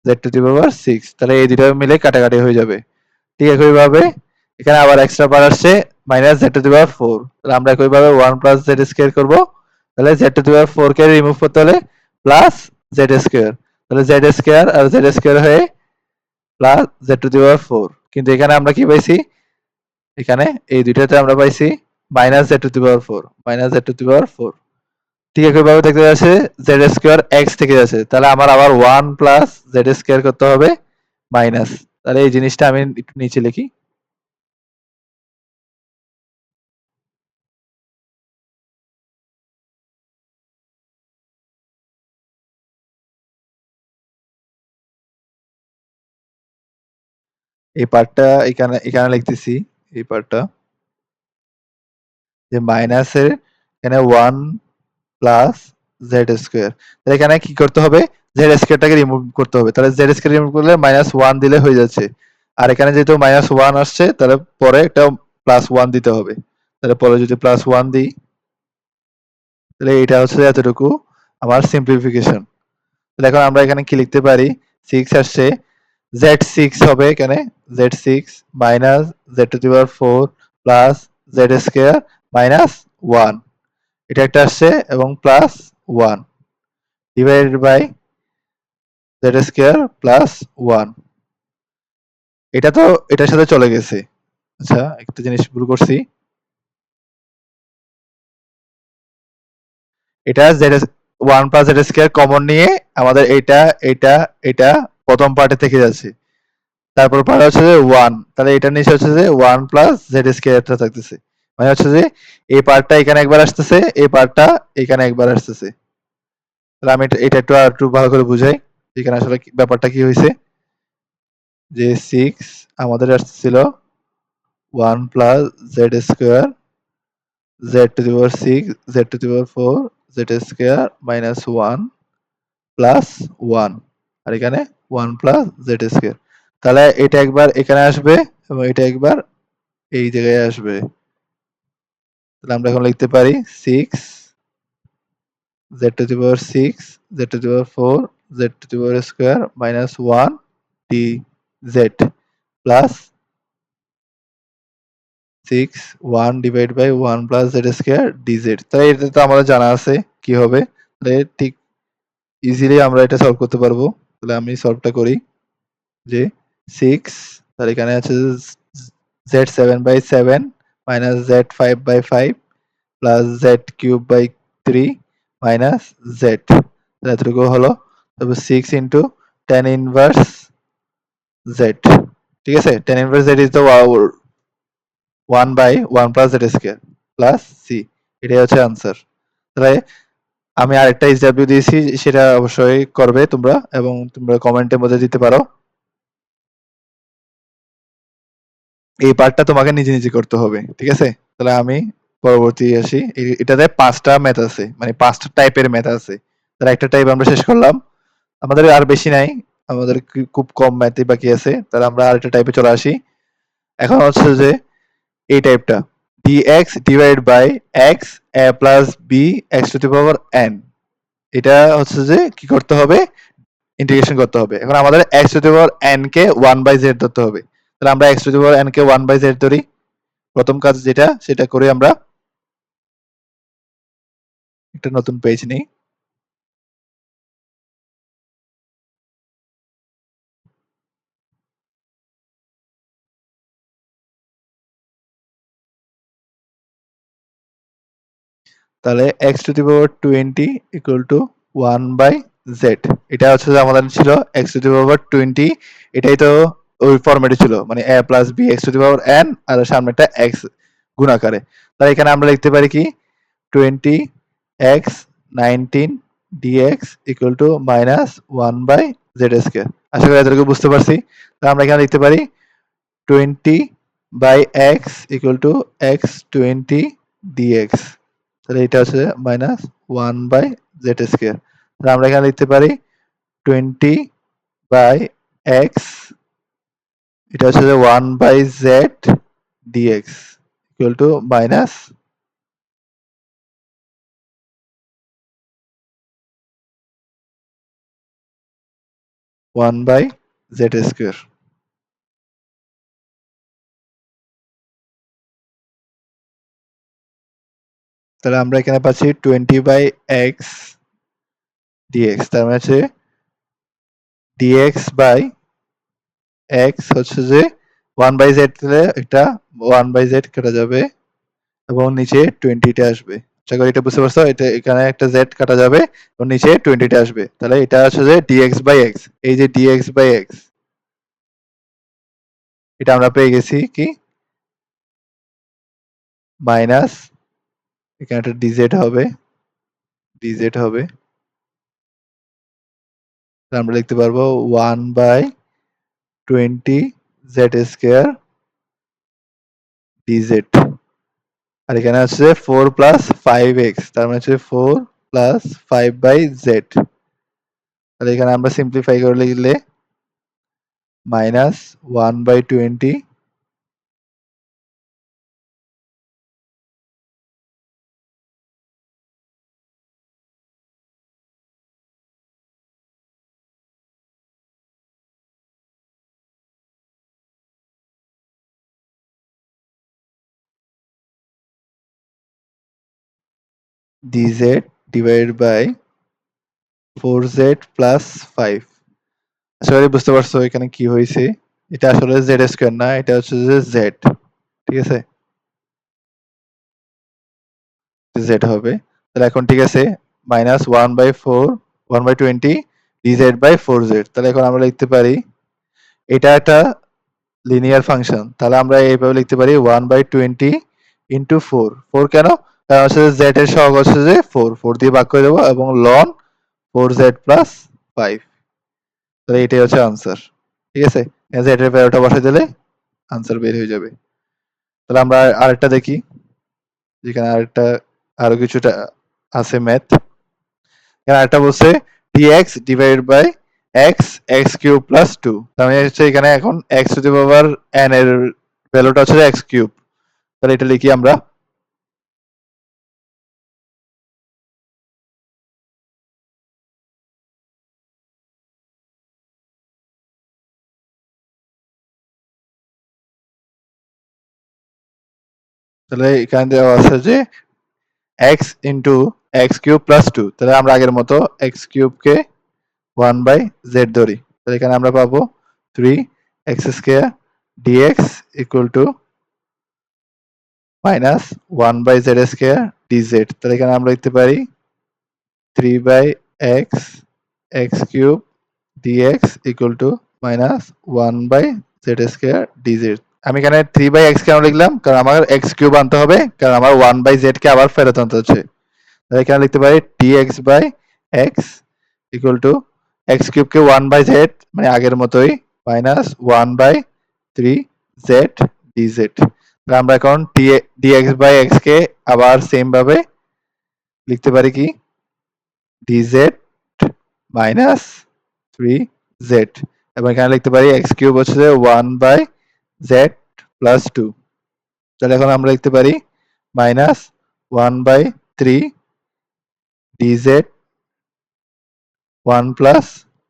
Speaker 1: জেড টু দি পাওয়ার 6 তাহলে এই দুটো মিলে কাটাকাটি হয়ে যাবে ঠিক একইভাবে এখানে আবার এক্সট্রা পাওয়ার আসছে minus z to the power 4 তাহলে আমরা একইভাবে 1 প্লাস জেড স্কয়ার করব তাহলে Z to the power 4 K remove করতে হলে প্লাস জেড স্কয়ার তাহলে জেড স্কয়ার আর জেড স্কয়ার হয়ে plus Z to the power 4 কিন্তু এখানে আমরা কি পাইছি এখানে এই দুইটাতে আমরা পাইছি minus z to the power 4 minus z to the power 4 ঠিক একইভাবে দেখতে যাচ্ছে জেড স্কোয়ার এক্স থেকে যাচ্ছে তাহলে আমার আবার 1 প্লাস জেড স্কোয়ার করতে হবে মাইনাস তাহলে এই জিনিসটা আমি একটু নিচে লিখি এই পার্টটা এখানে এখানে লিখতেছি এই পার্টটা যে মাইনাসের এখানে 1 প্লাস জেড স্কোয়ার তাহলে এখানে কি করতে হবে জেড স্কোয়ারটাকে রিমুভ করতে হবে তাহলে জেড স্কোয়ার রিমুভ করলে মাইনাস 1 দিলে হয়ে যাচ্ছে আর এখানে যেহেতু মাইনাস 1 আসছে তাহলে পরে একটা প্লাস 1 দিতে হবে তাহলে পরে যদি প্লাস 1 দিই তাহলে এটা হচ্ছে এতটুকু আমার সিম্পলিফিকেশন তাহলে এখন আমরা এখানে কি লিখতে পারি 6 আসছে z6 হবে এখানে z6 minus z to the power 4 plus z square minus 1 এটা একটা আসছে এবং plus 1 divided by z square plus 1 এটা তো এটার সাথে চলে গেছে আচ্ছা একটা জিনিস ভুল করছি এটা z 1 plus z square common নিয়ে আমাদের এটা প্রথম পার্টে থেকে যাচ্ছে তারপর পার্ট হচ্ছে যে 1 তাহলে এটার নিচে হচ্ছে যে 1 প্লাস জেড স্কয়ারটা থাকতেছে মানে হচ্ছে যে এই পার্টটা এখানে একবার আসতেছে এই পার্টটা এখানে একবার আসতেছে তাহলে আমি এটা একটু আর একটু ভালো করে বুঝাই এখানে আসলে ব্যাপারটা কি হয়েছে যে 6 আমাদের আসছিল 1 plus Z square Z to the power 6 Z to the power 4 Z square minus 1 plus 1 আর এখানে 1 প্লাস জেড স্কয়ার তাহলে এটা একবার এখানে আসবে এবং এটা একবার এই জায়গায় আসবে তাহলে আমরা এখন লিখতে পারি 6 z to the power 6 z to the power 4 z to the power square minus 1 dz plus 6 1 divided by 1 plus z square dz তাই এটা তো আমাদের জানা আছে কি হবে তাহলে ঠিক ইজিলি আমরা এটা সলভ করতে পারবো তাহলে আমি সলভটা করি যে 6 তার এখানে আছে z 7 by 7 minus z 5 by 5 plus Z cube by 3 minus Z, এতটুকু হলো। তারপর 6 ইন্টু টেন ইনভার্স জেড, ঠিক আছে। Tan inverse Z is the 1 by 1 plus Z square plus C, এটাই হচ্ছে আনসার। তাহলে আমি আরেকটা এসডব্লিউ দিয়েছি, সেটা অবশ্যই করবে তোমরা, এবং তোমরা কমেন্টের মধ্যে দিতে পারো। এই পার্টটা তোমাকে নিজে নিজে করতে হবে, ঠিক আছে। তাহলে আমি পরবর্তী আসি। এটাতে 5টা ম্যাথ আছে, মানে 5টা টাইপের ম্যাথ আছে। তাহলে একটা টাইপ আমরা শেষ করলাম, আমাদের আর বেশি নাই, আমাদের খুব কম ম্যাথই বাকি আছে। তাহলে আমরা আরেকটা টাইপে চলে আসি। এখন হচ্ছে যে এই টাইপটা, dx divide by x a plus b x to the power n, এটা হচ্ছে যে কি করতে হবে, ইন্টিগ্রেশন করতে হবে। এখন আমাদের x to the power n কে 1 বাই z ধরতে হবে। তাহলে আমরা x to the power n কে 1 বাই z ধরি। প্রথম কাজ যেটা, সেটা করে আমরা একটা নতুন পেজ নেই। তাহলে x to the power 20 equal to 1 by z, এটা হচ্ছে যে আমাদের ছিল x টু দি পাওয়ার 20, এটাই তো ওই ফরম্যাটে ছিল, মানে a plus b x to the power n আর সামনেটা x গুণাকারে। তাহলে এখানে আমরা লিখতে পারি কি 20 x 19 dx equal to minus 1 by z square. আশা করি এতটুকু বুঝতে পারছি। তাহলে আমরা এখানে লিখতে পারি 20 by x equal to x 20 dx, তাহলে এটা হচ্ছে মাইনাস 1 বাই জেড স্কয়ার। তাহলে আমরা এখানে লিখতে পারি 20 বাই x, এটা হচ্ছে যে 1 by Z DX equal to minus 1 by Z square. তাহলে আমরা এখানে পাচ্ছি 20 বাই এক্স ডিএক্স, তার মানে হচ্ছে ডিএক্স বাই এক্স হচ্ছে যে 1 বাই জেড, দিলে এটা 1 বাই জেড কেটে যাবে এবং নিচে 20 টা আসবে। আশা করি এটা বুঝতে পারছো। এটা এখানে একটা জেড কাটা যাবে এবং নিচে 20 টা আসবে। তাহলে এটা হচ্ছে যে ডিএক্স বাই এক্স। এই যে ডিএক্স বাই এক্স, এটা আমরা পেয়ে গেছি কি মাইনাস, এখানে একটা ডিজেড হবে, ডিজেড হবে। তাহলে আমরা লিখতে পারবো 1 বাই 20 জেড স্কয়ার ডিজেড, আর এখানে হচ্ছে 4 প্লাস 5x, তার মানে হচ্ছে 4 প্লাস 5 বাই জেড। তাহলে এখানে আমরা সিম্পলিফাই করে লিখলে minus 1 by 20 dz divide by 4z plus 5। আশা করি বুঝতে পারছো এখানে কি হয়েছে। এটা আসলে জেড স্কয়ার না, এটা হচ্ছে যে জেড, ঠিক আছে, জেড হবে। তাহলে এখন ঠিক আছে, minus 1 by 4 1 by 20 dz by 4z। তাহলে এখন আমরা লিখতে পারি এটা একটা লিনিয়ার ফাংশন। তাহলে আমরা এইভাবে লিখতে পারি 1 বাই 20 ইন্টু 4। 4 কেন? কারণ হচ্ছে যে জেড এর সহগ হচ্ছে যে 4, 4 দিয়ে ভাগ করে দেবো এবং লন 4z প্লাস 5। তাহলে এটাই হচ্ছে আনসার, ঠিক আছে। জেড এর ভ্যালুটা বসাই দিলে আনসার বের হয়ে যাবে। তাহলে আমরা আরেকটা দেখি, যেখানে আরেকটা আরো কিছুটা আছে ম্যাথ। এখানে আরেকটা বলছে dx divided by x x cube plus 2। তার মানে হচ্ছে এখানে এখন x to the power n এর ভ্যালুটা হচ্ছে x কিউব। তাহলে এটা লিখি আমরা, তাহলে এখানে দেওয়া আছে যে x into x cube plus 2। তাহলে আমরা আগের মতো x কিউব কে 1 বাই z ধরি। তাহলে এখানে আমরা পাবো 3x square dx equal to minus 1 by z square dz। তাহলে এখানে আমরা লিখতে পারি 3/x x cube dx equal to minus 1/z² dz। আমি এখানে 3/x কেন লিখলাম? কারণ আমার x কিউব আনতে হবে, কারণ আমার 1/z কে আবার ফেরত আনতে হচ্ছে। তাহলে এখানে লিখতে পারি dx/x equal to x cube K 1/z মানে আগের মতোই মাইনাস 1/3z dz। তাহলে আমরা এখন dx/x কে আবার সেম ভাবে লিখতে পারি কি dz মাইনাস 3z এবং এখানে লিখতে পারি x কিউব হচ্ছে 1/z প্লাস 2। তাহলে এখন আমরা লিখতে পারি মাইনাস 1/3 dz 1 প্লাস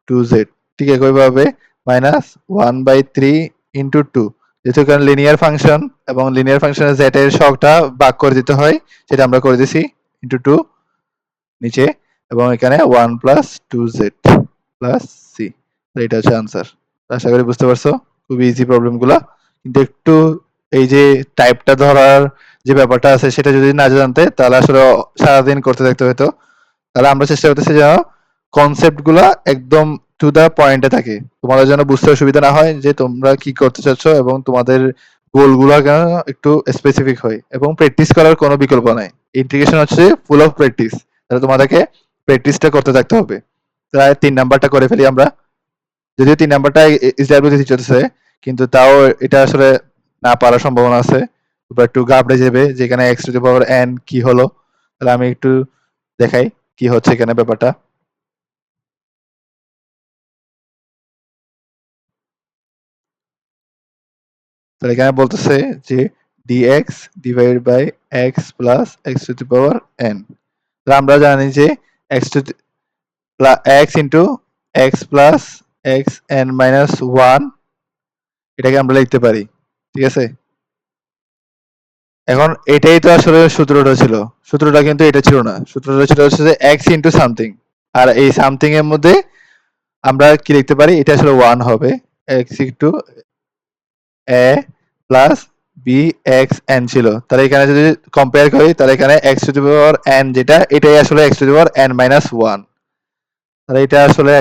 Speaker 1: 2z। ঠিক একইভাবে মাইনাস 1/3 ইন্টু 2, যেহেতু এখানে লিনিয়ার ফাংশন এবং লিনিয়ার ফাংশনের z এর সহগটা ভাগ করে দিতে হয়, সেটা আমরা করে দিছি ইন্টু 2 নিচে এবং এখানে 1 প্লাস 2z প্লাস c। এটা হচ্ছে আনসার। আশা করি বুঝতে পারছো, খুবই ইজি প্রবলেমগুলা। কিন্তু একটু এই যে টাইপটা ধরার যে ব্যাপারটা আছে সেটা যদি না জানতে তাহলে আসলে সারাদিন করতে থাকতে হতো। তাহলে আমরা চেষ্টা করতেছি যেন কনসেপ্ট গুলা একদম টু দা পয়েন্টে থাকে, তোমাদের যেন বুঝতে অসুবিধা না হয় যে তোমরা কি করতে চাচ্ছ এবং তোমাদের গোল গুলা যেন একটু স্পেসিফিক হয় এবং প্র্যাকটিস করার কোনো বিকল্প নাই। ইন্টিগ্রেশন হচ্ছে ফুল অফ প্র্যাকটিস, তাহলে তোমাদেরকে প্র্যাকটিসটা করতে থাকতে হবে। প্রায় 3 নাম্বারটা করে ফেলি আমরা, যদিও 3 নাম্বারটা ইসরায়েল দিতে চলতেছে, কিন্তু তাও এটা আসলে না পারার সম্ভাবনা আছে। তোমরা একটু ঘাবড়ে যাবে যে এখানে x to the power n কি হলো। তাহলে আমি একটু দেখাই কি হচ্ছে এখানে ব্যাপারটা। তাহলে এখানে বলতেছে যে dx divided by x plus x to the power n। তাহলে আমরা জানি যে x to x into x plus x n minus 1 এটাকে আমরা লিখতে পারি। ঠিক আছে? এখন এটাই তো আসলে সূত্রটা ছিল। সূত্রটা কিন্তু এটা ছিল না। সূত্রটা ছিল হচ্ছে যে x ইনটু সামথিং। আর এই সামথিং এর মধ্যে আমরা কি লিখতে পারি? এটা আসলে 1 হবে। x into a plus b x n ছিল। তাহলে এখানে যদি কম্পেয়ার করি তাহলে এখানে x to the power n যেটা এটাই আসলে x to the power n minus 1। তাহলে এটা আসলে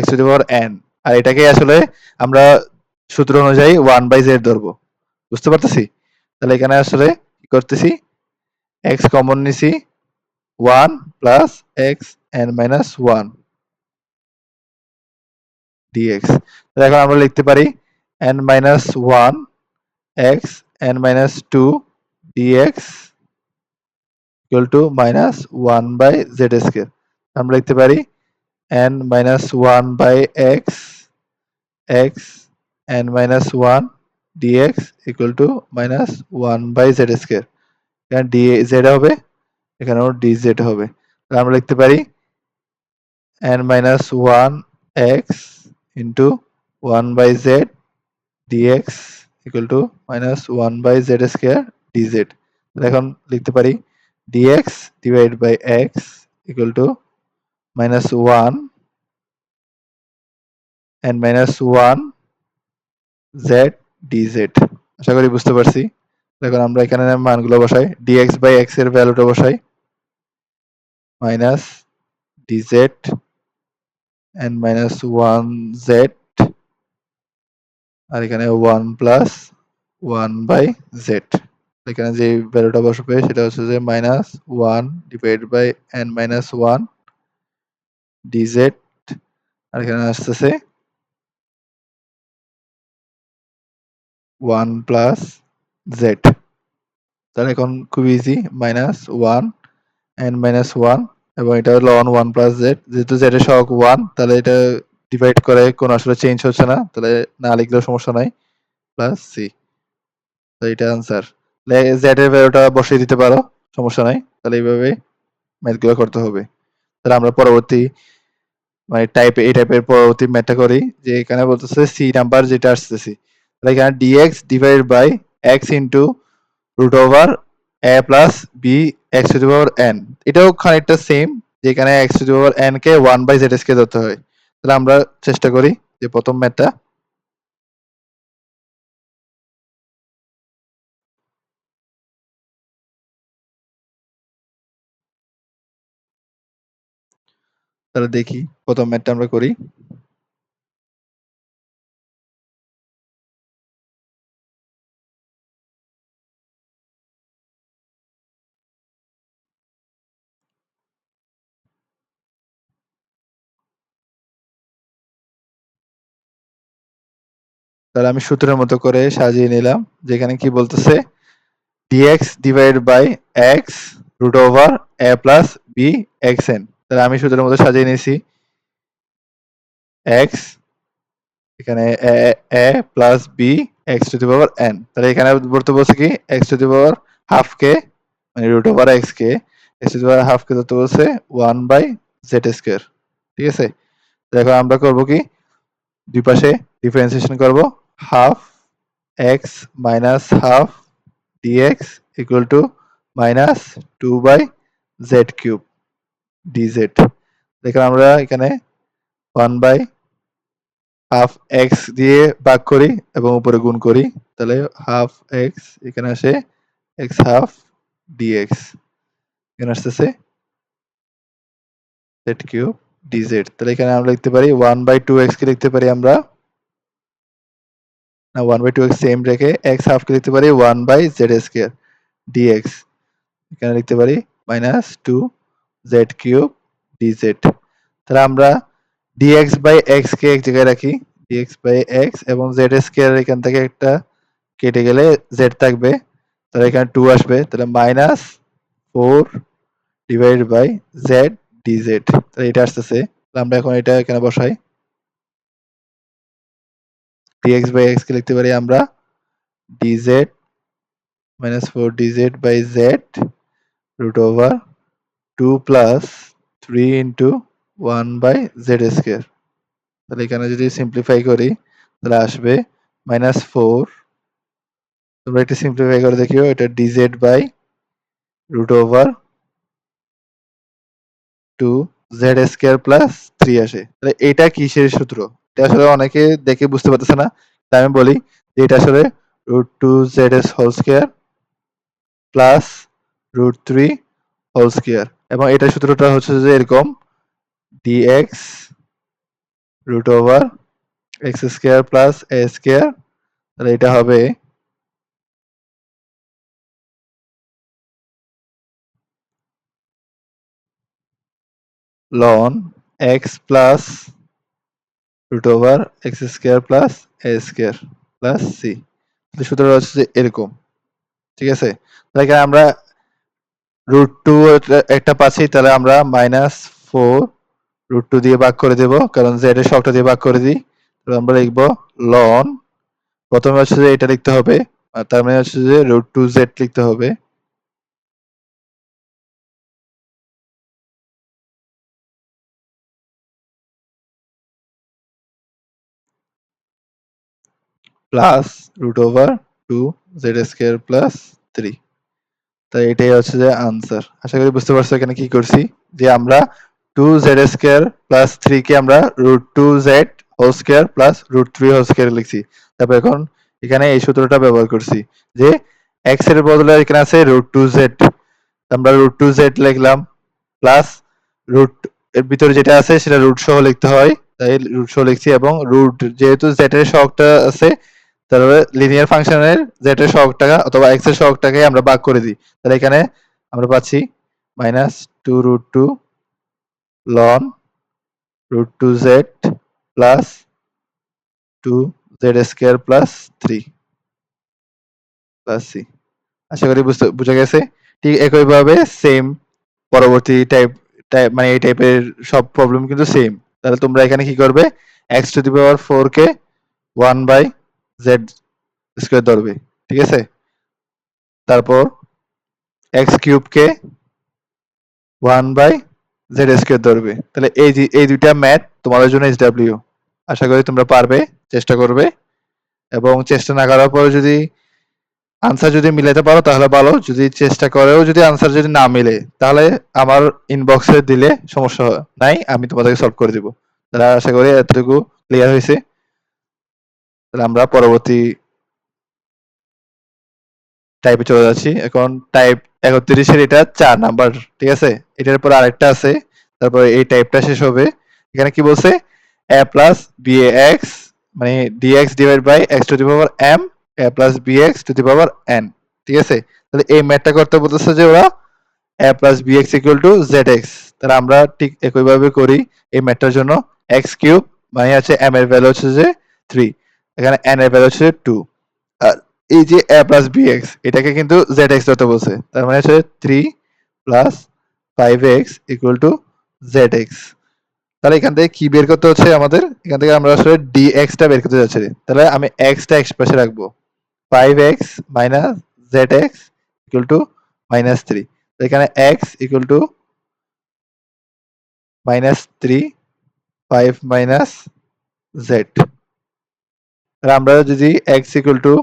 Speaker 1: x to the power n। আর এটাকে আসলে আমরা সূত্র অনুযায়ী 1/z ধরবো। বুঝতে পারতেছি? তাহলে এখানে আসলে কি করতেছি? x কমন নিছি 1 plus x n minus 1 dx। তাহলে এখন আমরা লিখতে পারি n minus 1 x n minus 2 dx equal to minus 1 by Z square. আমরা লিখতে পারি n minus 1 by x x n minus 1 dx equal to minus 1 by Z square. এখানে dz হবে, এখানেও dz হবে। তাহলে আমরা লিখতে পারি n minus 1 x into 1 by z dx equal to minus 1 by z square dz। তাহলে এখন লিখতে পারি dx divided by x equal to minus 1 and minus 1 z dz। আশা করি বুঝতে পারছি। এখন আমরা এখানে মানগুলো বসাই, dx by x এর ভ্যালুটা বসাই minus dz and minus 1z আর এখানে 1 প্লাস 1 বাই জেড। এখানে যে ভ্যালুটা বসবে সেটা হচ্ছে যে minus 1 divide by n minus 1 d z আর এখানে আসতেছে 1 প্লাস জেড। তাহলে এখন খুব ইজি মাইনাস 1 n মাইনাস 1 এবং এটা হলো 1 প্লাস জেড, যেহেতু জেড এর সহগ 1 তাহলে এটা ডিভাইড করে কোনো আসলে চেঞ্জ হচ্ছে না, তাহলে না লিখলেও সমস্যা নাই প্লাস সি। তো এটা আনসার। জেড এর ভ্যালুটা বসিয়ে দিতে পারো, সমস্যা নাই। তাহলে এইভাবে ম্যাথগুলো করতে হবে। তাহলে আমরা পরবর্তী মানে এই টাইপের পরবর্তী ম্যাথটা করি, যে এখানে বলতেছে সি নাম্বার যেটা আসতেছি। তাহলে এখানে dx divided by x into root over a plus b x to the power n। এটাও খানিকটা সেম, যেখানে x to the power n কে 1 বাই z কে ধরতে হয়। তাহলে আমরা চেষ্টা করি যে প্রথম ম্যাথটা। তাহলে দেখি প্রথম ম্যাথটা আমরা করি। তাহলে আমি সূত্রের মতো করে সাজিয়ে নিলাম, যেখানে কি বলতেছে dx divided by x root over a plus b xn। তাহলে আমি সূত্রের মতো সাজিয়ে নিয়েছি x, এখানে a plus b x to the power n। তাহলে এখানে বলতে বলছে কি x to the power half কে মানে রুট ওভার x কে x to the power half কে ধরতে বলছে 1 বাই z স্কয়ার। ঠিক আছে, দেখো আমরা করব কি দুই পাশে ডিফারেন্সিয়েশন করব, half x minus half dx equal to minus 2 by z cube dz। দেখো আমরা এখানে 1 বাই হাফ x দিয়ে ভাগ করি এবং উপরে গুণ করি, তাহলে হাফ x এখানে আসে x হাফ dx, এখানে আসতেছে z কিউব dz। তাহলে এখানে আমরা লিখতে পারি 1 বাই 2x কে লিখতে পারি আমরা, না 1 বাই 2x সেম রেখে x হাফ কে লিখতে পারি 1 বাই z স্কয়ার dx, এখানে লিখতে পারি মাইনাস 2 z কিউব dz। তাহলে আমরা dx বাই x কে এক জায়গায় রাখি, dx বাই x এবং z স্কয়ার এখান থেকে একটা কেটে গেলে z থাকবে, তাহলে এখানে 2 আসবে, তাহলে minus 4 divided by z dz। তাহলে এটা আসতেছে, তাহলে আমরা এখন এটা এখানে বসাই, dx বাই x কে লিখতে পারি আমরা dz minus 4 dz by z root over 2 plus 3 into 1 by z square. তাহলে এখানে যদি সিম্পলিফাই করি তাহলে আসবে মাইনাস 4, তোমরা একটু সিম্পলিফাই করে দেখিও, এটা dz by root over 2 z square plus 3 আসে। তাহলে এটা কিসের সূত্র? এটা আসলে অনেকে দেখে বুঝতে পারতেছে না, তাই আমি বলি যে এটা আসলে root 2 z whole square plus root 3 whole square, এবং এটার সূত্রটা হচ্ছে যে এরকম dx root over x square plus a square. তাহলে এটা হবে ln x plus root over x square plus a square plus c। সূত্রটা হচ্ছে যে এরকম। ঠিক আছে, তাহলে এখানে আমরা রুট 2 একটা পাচ্ছি, তাহলে আমরা মাইনাস 4 রুট 2 দিয়ে ভাগ করে দেব, কারণ z এর সবটা দিয়ে ভাগ করে দিই। তাহলে আমরা লিখব ln, প্রথমে হচ্ছে যে এটা লিখতে হবে, আর তার মানে হচ্ছে যে রুট 2 z লিখতে হবে, plus root over 2 z square plus 3। তাই এটাই হচ্ছে যে আনসার। আশা করি বুঝতে পারছো এখানে কি করছি, যে আমরা 2z স্কয়ার প্লাস 3 কে আমরা root 2z whole square plus root 3 whole square লিখছি। তারপর এখন এখানে এই সূত্রটা ব্যবহার করছি যে x এর বদলে এখানে আছে রুট 2z, আমরা রুট 2z লিখলাম প্লাস রুট এর ভিতরে যেটা আছে সেটা রুট সহ লিখতে হয়, তাই রুট সহ লিখছি, এবং রুট যেহেতু z এর সহগটা আছে তাহলে লিনিয়ার ফাংশনের z এর সহগটা অথবা x এর সহগটাকে আমরা ভাগ করে দিই। তাহলে এখানে আমরা পাচ্ছি minus 2 root 2 ln root 2z plus 2z square plus 3 plus c। আশা করি বুঝা গেছে। ঠিক একইভাবে সেম পরবর্তী টাইপ মানে এই টাইপের সব প্রবলেম কিন্তু সেম। তাহলে তোমরা এখানে কি করবে, x টু দি পাওয়ার 4 কে 1 বাই z স্কয়ার ধরবে। ঠিক আছে, তারপর x কিউব কে 1 বাই z স্কয়ার ধরবে। তাহলে এই দুইটা ম্যাথ তোমাদের জন্য SW। আশা করি তোমরা পারবে, চেষ্টা করবে, এবং চেষ্টা না করার পরে যদি আনসার যদি মিলাতে পারো তাহলে ভালো, যদি চেষ্টা করেও যদি আনসার যদি না মিলে তাহলে আমার ইনবক্সে দিলে সমস্যা নাই, আমি তোমাদেরকে সলভ করে দিব। তাহলে আশা করি এতটুকু ক্লিয়ার হয়েছে। তাহলে আমরা পরবর্তী টাইপে চলে যাচ্ছি। এখন টাইপ 31 এর এটা 4 নাম্বার। ঠিক আছে, এটার পর আরেকটা আছে তারপরে এই টাইপটা শেষ হবে। এখানে কি বলছে? a প্লাস bx মানে dx divide by x to the power m a plus bx to the power n। ঠিক আছে? তাহলে এই ম্যাথটা করতে বলতেছে যে ওরা a plus bx equal to zx। তাহলে আমরা ঠিক একইভাবে করি এই ম্যাথটার জন্য। x কিউব মানে হচ্ছে m এর ভ্যালু হচ্ছে যে 3, এখানে n এর ভ্যালু হচ্ছে 2। আর এই যে a প্লাস bx এটাকে কিন্তু zx ধরতে বলছে, তার মানে হচ্ছে 3 plus 5x equal to zx। তাহলে এখান থেকে কি বের করতে হচ্ছে আমাদের? এখান থেকে আমরা আসলে dx টা বের করতে যাচ্ছি। তাহলে আমি x টা x পাশে রাখবো। 5x minus zx equal to minus 3। এখানে x equal to minus 3, 5 minus z। তাহলে আমরা যদি x equal two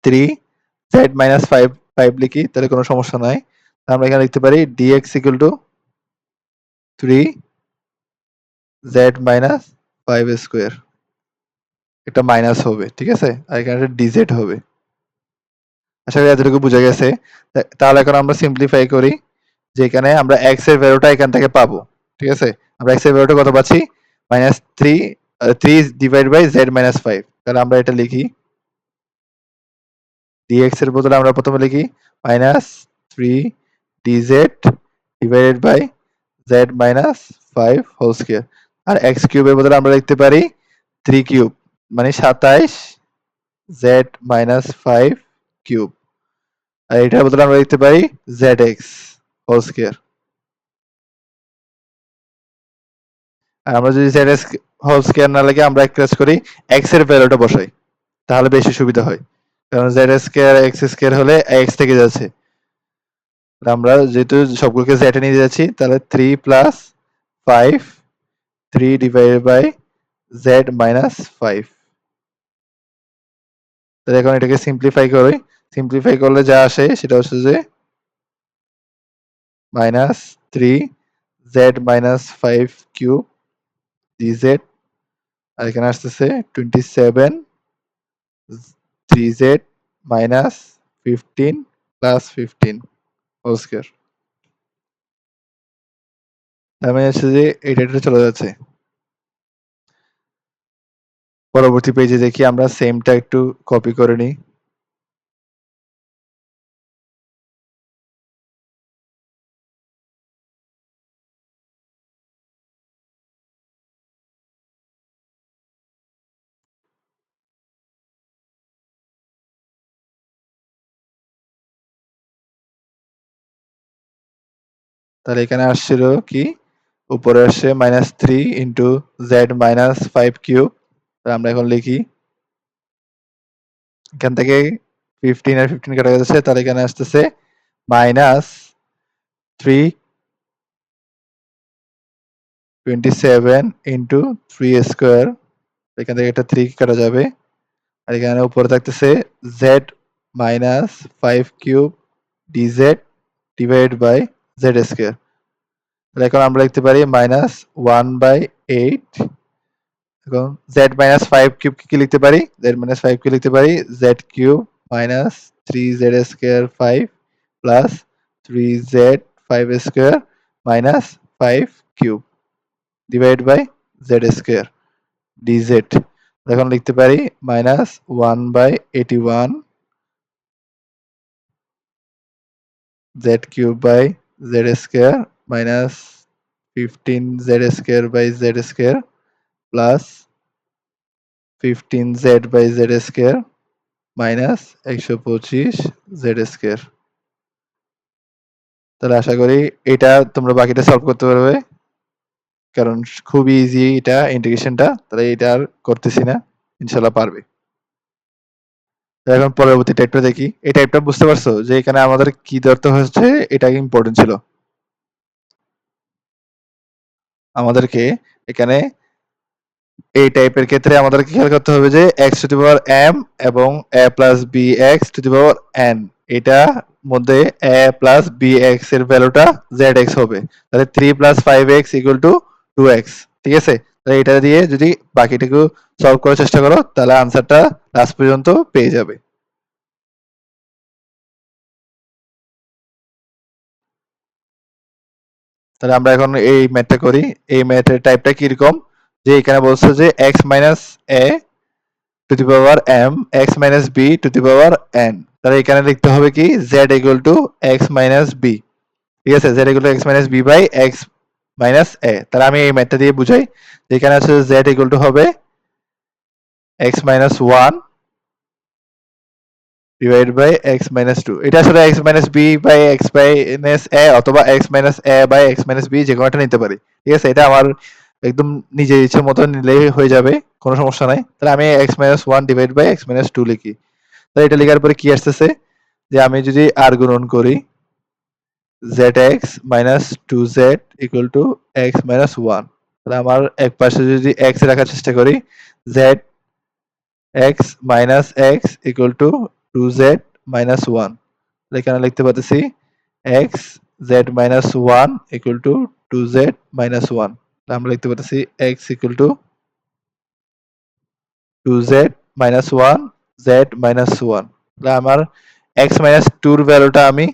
Speaker 1: 3 z minus 5 লিখি তাহলে কোনো সমস্যা নাই। আমরা এখানে লিখতে পারি dx equal two 3 z minus 5 square. একটা মাইনাস হবে, ঠিক আছে? আর এখানে একটা dz হবে। আশা করি এতটুকু বোঝা গেছে। তাহলে এখন আমরা সিম্পলিফাই করি যে এখানে আমরা x এর ভ্যালুটা এখান থেকে পাবো। ঠিক আছে? আমরা x এর ভ্যালুটা কত পাচ্ছি? -3 ডিভাইড বাই z মাইনাস 5। তাহলে আমরা এটা লিখি। dx এর বদলে আমরা প্রথমে লিখি -3 dz divided by z minus 5 whole square. আর x কিউবের বদলে আমরা লিখতে পারি 3 কিউব মানে 27 z মাইনাস 5 কিউব। আর এটার বদলে আমরা লিখতে পারি zx হোল স্কয়ার। আর আমরা যদি zx হোল স্কয়ার না লিখে আমরা এক কাজ করি, x এর ভ্যালুটা বসাই, তাহলে বেশি সুবিধা হয়। কারণ z স্কয়ার x স্কয়ার হলে x থেকে যাচ্ছে। আমরা যেহেতু সবগুলোকে z এ নিয়ে যাচ্ছি তাহলে 3 plus 5 3 divided by z minus 5। তাহলে এখন এটাকে সিম্পলিফাই করি। সিম্পলিফাই করলে যা আসে সেটা হচ্ছে যে -3 z মাইনাস 5 কিউব dz। আর এখানে আসতেছে 27 3z minus 15 plus 15 whole square. তার মানে হচ্ছে যে এটা চলে যাচ্ছে। পরবর্তী পেজে দেখি আমরা সেমটা একটু কপি করে নিই। তাহলে এখানে আসছিল কি? উপরে আসছে -3 ইন্টু z মাইনাস 5 কিউব। আমরা এখন লিখি। এখান থেকে 15 আর 15 কাটা যাচ্ছে, তাহলে এখানে আসতেছে -327 ইন্টু 3 স্কয়ার। এখান থেকে একটা 3 কাটা যাবে। আর এখানে উপরে থাকতেছে z minus 5 cube dz divide by z square. তাহলে এখন আমরা লিখতে পারি -1/8। এখন z মাইনাস 5 কিউব কি লিখতে পারি? z মাইনাস 5 কে লিখতে পারি z cube minus 3z square 5 plus 3z 5 square minus 5 cube divide by z square dz। এখন লিখতে পারি -1/81 z cube by z square minus 15z square by z square plus 15z by z square minus 125 z square. তাহলে আশা করি এটা তোমরা বাকিটা solve করতে পারবে, কারণ খুবই ইজি এটা ইন্টিগ্রেশনটা। তাহলে এটা আর করতেছি না, ইনশাল্লাহ পারবে। এখন পরবর্তী টাইপটা দেখি। এই টাইপটা বুঝতে পারছো যে এখানে আমাদের কি ধরতে হচ্ছে? এটা ইম্পর্টেন্ট ছিল। আমাদেরকে এখানে এই টাইপের ক্ষেত্রে আমাদেরকে খেয়াল করতে হবে যে x to the power m এবং a plus bx to the power n এটা মধ্যে a প্লাস bx এর ভ্যালুটা zx হবে। তাহলে 3 plus 5x equal to 2x। ঠিক আছে? তাহলে এটা দিয়ে যদি বাকিটুকু সলভ করার চেষ্টা করো তাহলে আনসারটা লাস্ট পর্যন্ত পেয়ে যাবে। তাহলে আমরা এখন এই ম্যাথটা করি। এই ম্যাথের টাইপটা কিরকম, যে এখানে বলছে যে x minus a to the power m x minus b to the power n। তাহলে এখানে লিখতে হবে কি z equal to x minus b। ঠিক আছে, z equal to x minus b by x minus a। তাহলে আমি এই ম্যাথটা দিয়ে বুঝাই। এখানে আছে z ইকুয়াল টু হবে x minus 1 divide by x minus 2। এটা আসলে x minus b by x minus a অথবা x minus a by x minus b যে কোনোটা নিতে পারি। ঠিক আছে, এটা আমার একদম নিজের ইচ্ছে মতো নিলেই হয়ে যাবে, কোনো সমস্যা নাই। তাহলে আমি x minus 1 divide by x minus 2 লিখি। তাহলে এটা লেখার পরে কি আসতেছে, যে আমি যদি r গুণন করি zx minus 2z equal to x minus 1। তাহলে আমার এক পাশে যদি x রাখার চেষ্টা করি, z x minus x equal to 2z minus 1। এখানে লিখতে পারতেছি x z minus 1 equal to 2z minus 1। আমরা লিখতে পারতেছি x equal to 2z minus 1 z minus 1। তাহলে আমার x মাইনাস 2 এর ভ্যালুটা আমি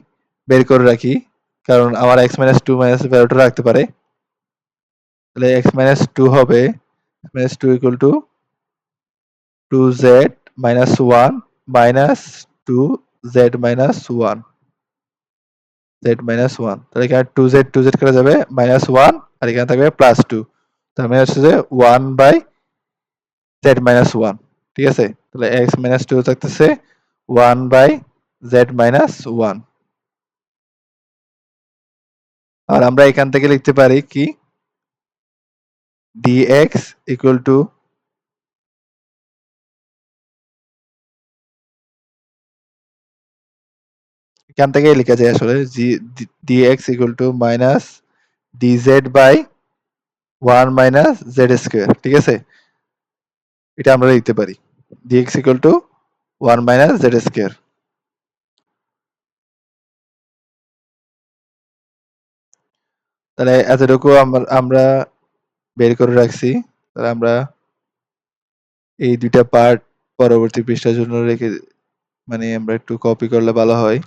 Speaker 1: বের করে রাখি, কারণ আমার x মাইনাস 2 মাইনাস ভ্যালুটা রাখতে পারে। তাহলে x মাইনাস 2 হবে minus 2 equal to 2z minus 1 minus 2z minus 1 z minus 1। তাহলে এখানে 2z 2z কেটে যাবে, মাইনাস 1 আর এখানে থাকবে প্লাস 2। তার মানে হচ্ছে যে 1 বাই z মাইনাস 1। ঠিক আছে, তাহলে x মাইনাস 2 থাকতেছে 1 বাই z মাইনাস 1। আর আমরা এখান থেকে লিখতে পারি কি dx ইকুয়াল টু, এখান থেকেই লেখা যায় আসলে dx equal to minus dz by 1 minus z square. ঠিক আছে, এটা আমরা লিখতে পারি dx equal to 1 minus z square. তাহলে এতটুকু আমরা বের করে রাখছি। তাহলে আমরা এই দুইটা পার্ট পরবর্তী পৃষ্ঠার জন্য রেখে, মানে আমরা একটু কপি করলে ভালো হয়।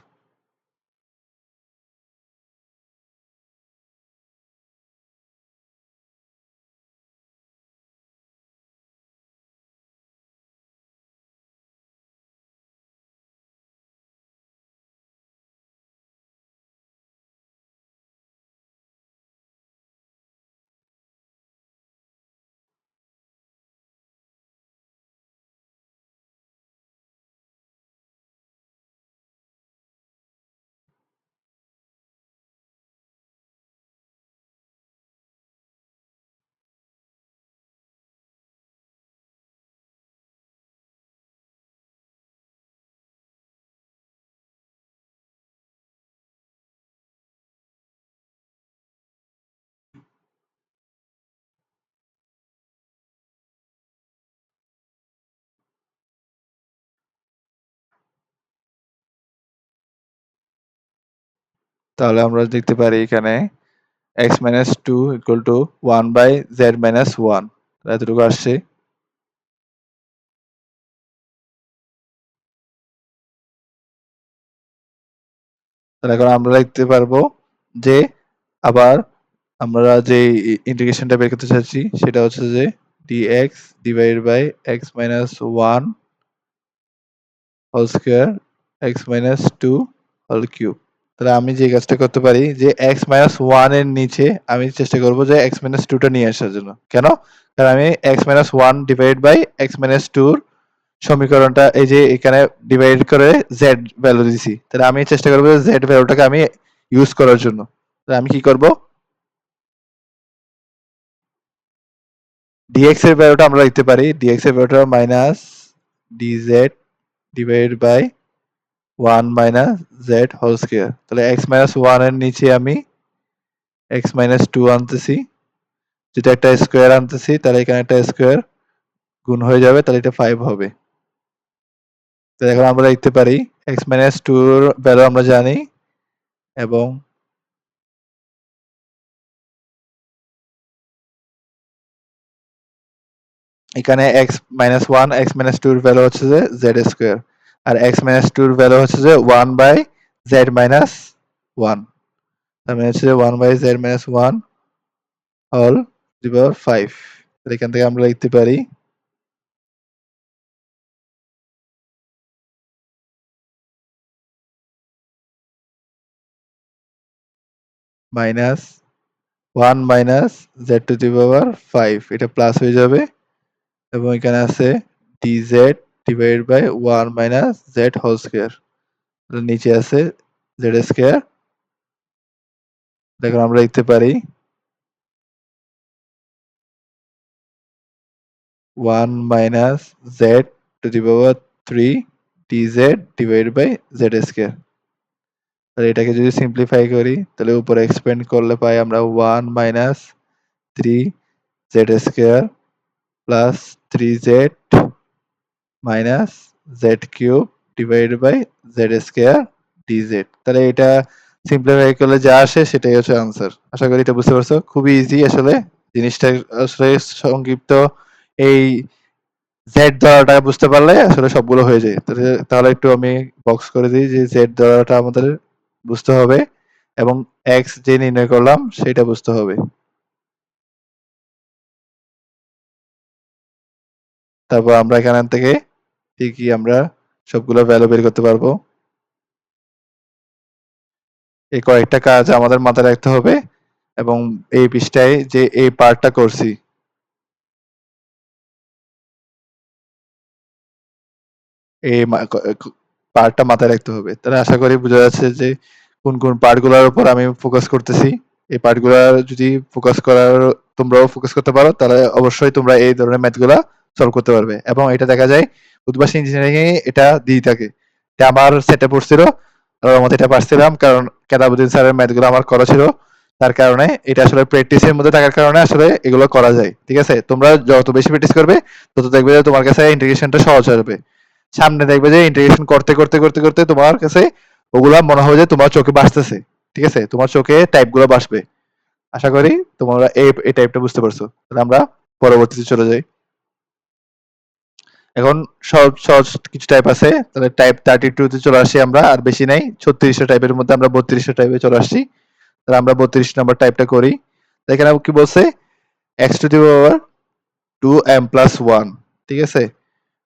Speaker 1: তাহলে আমরা দেখতে পারি এখানে x minus 2 equal to 1 by z minus 1। এতটুকু আসছে। তাহলে এখন আমরা লিখতে পারবো যে আবার আমরা যে ইন্টিগ্রেশনটা বের করতে চাচ্ছি সেটা হচ্ছে যে dx divide by x minus 1 whole square x minus 2 whole cube. তাহলে আমি যে কাজটা করতে পারি যে x মাইনাস 1 এর নিচে আমি চেষ্টা করব যে x মাইনাস 2 টা নিয়ে আসার জন্য। কেন? কারণ আমি x minus 1 divide by x minus 2 এর সমীকরণটা এই যে এখানে ডিভাইড করে z ভ্যালু দিছি। তাহলে আমি চেষ্টা করব যে z ভ্যালুটাকে আমি ইউজ করার জন্য। তাহলে আমি কি করব, dx এর ভ্যালুটা আমরা লিখতে পারি dx এর ভ্যালুটা minus dz divide by 1 minus z whole square. তাহলে x মাইনাস 1 এর নিচে আমি x মাইনাস 2 আনতেছি, যেটা একটা স্কয়ার আনতেছি, তাহলে এখানে একটা স্কয়ার গুণ হয়ে যাবে, তাহলে এটা 5 হবে। তো এখন আমরা লিখতে পারি x মাইনাস 2 এর ভ্যালু আমরা জানি, এবং এখানে x মাইনাস 1 x মাইনাস 2 এর ভ্যালু হচ্ছে যে z স্কয়ার, আর x মাইনাস 2 এর ভ্যালু হচ্ছে যে 1 বাই z মাইনাস 1। তার মানে হচ্ছে 1/z-1 whole to the power 5। তাহলে এখান থেকে আমরা লিখতে পারি minus 1 minus z to the power 5, এটা প্লাস হয়ে যাবে এবং এখানে আছে dz divided by 1 minus z whole square. নিচে আছে z স্কয়ার। দেখো আমরা লিখতে পারি 1 minus z to the power 3 dz divided by z square. তাহলে এটাকে যদি সিম্পলিফাই করি তাহলে উপরে এক্সপেন্ড করলে পাই আমরা 1 minus 3 z square plus 3z minus z cube divided by z square dz। তাহলে এটা সিম্পলিফাই করলে যা আসে সেটাই হচ্ছে আনসার। আশা করি এটা বুঝতে পারছো। খুবই ইজি আসলে জিনিসটা, আসলে সংক্ষিপ্ত এই z দ্বারাটা বুঝতে পারলে আসলে সবগুলো হয়ে যায়। তাহলে একটু আমি বক্স করে দিই যে z দ্বারাটা আমাদের বুঝতে হবে এবং x যে নির্ণয় করলাম সেটা বুঝতে হবে। তারপর আমরা এখান থেকে ঠিকই আমরা সবগুলো ভ্যালু বের করতে পারবো। এই কয়েকটা কাজ আমাদের মাথায় রাখতে হবে এবং এই পৃষ্ঠায় যে এই পার্টটা করছি এই পার্টটা মাথায় রাখতে হবে। তাহলে আশা করি বোঝা যাচ্ছে যে কোন কোন পার্টগুলোর উপর আমি ফোকাস করতেছি। এই পার্টগুলা যদি ফোকাস করার তোমরাও ফোকাস করতে পারো তাহলে অবশ্যই তোমরা এই ধরনের ম্যাথগুলা সলভ করতে পারবে এবং এটা দেখা যায় উদ্ভাসী ইঞ্জিনিয়ারিং এ এটা দিয়ে থাকে। এটা আমার সেটে পড়ছিল, আমাদের এটা পারছিলাম কারণ কেতাবুদ্দিন স্যারের ম্যাথগুলো আমার করা ছিল। তার কারণে এটা আসলে প্র্যাকটিসের মধ্যে থাকার কারণে আসলে এগুলো করা যায়। ঠিক আছে? তোমরা যত বেশি প্র্যাকটিস করবে তত দেখবে যে তোমার কাছে ইন্টিগ্রেশনটা সহজ হবে। সামনে দেখবে যে ইন্টিগ্রেশন করতে তোমার কাছে ওগুলা মনে হবে যে তোমার চোখে ভাসতেছে। ঠিক আছে? তোমার চোখে টাইপ গুলো ভাসবে। আশা করি তোমরা এই টাইপটা বুঝতে পারছো। তাহলে আমরা পরবর্তীতে চলে যাই। এখন সহজ সহজ কিছু টাইপ আছে। তাহলে টাইপ 32 তে চলে আসি আমরা, আর বেশি নাই। 36টা টাইপের মধ্যে আমরা 32টা টাইপে চলে আসছি। তাহলে আমরা 32 নম্বর টাইপটা করি। এখানে কি বলছে x to the power 2m plus 1, ঠিক আছে,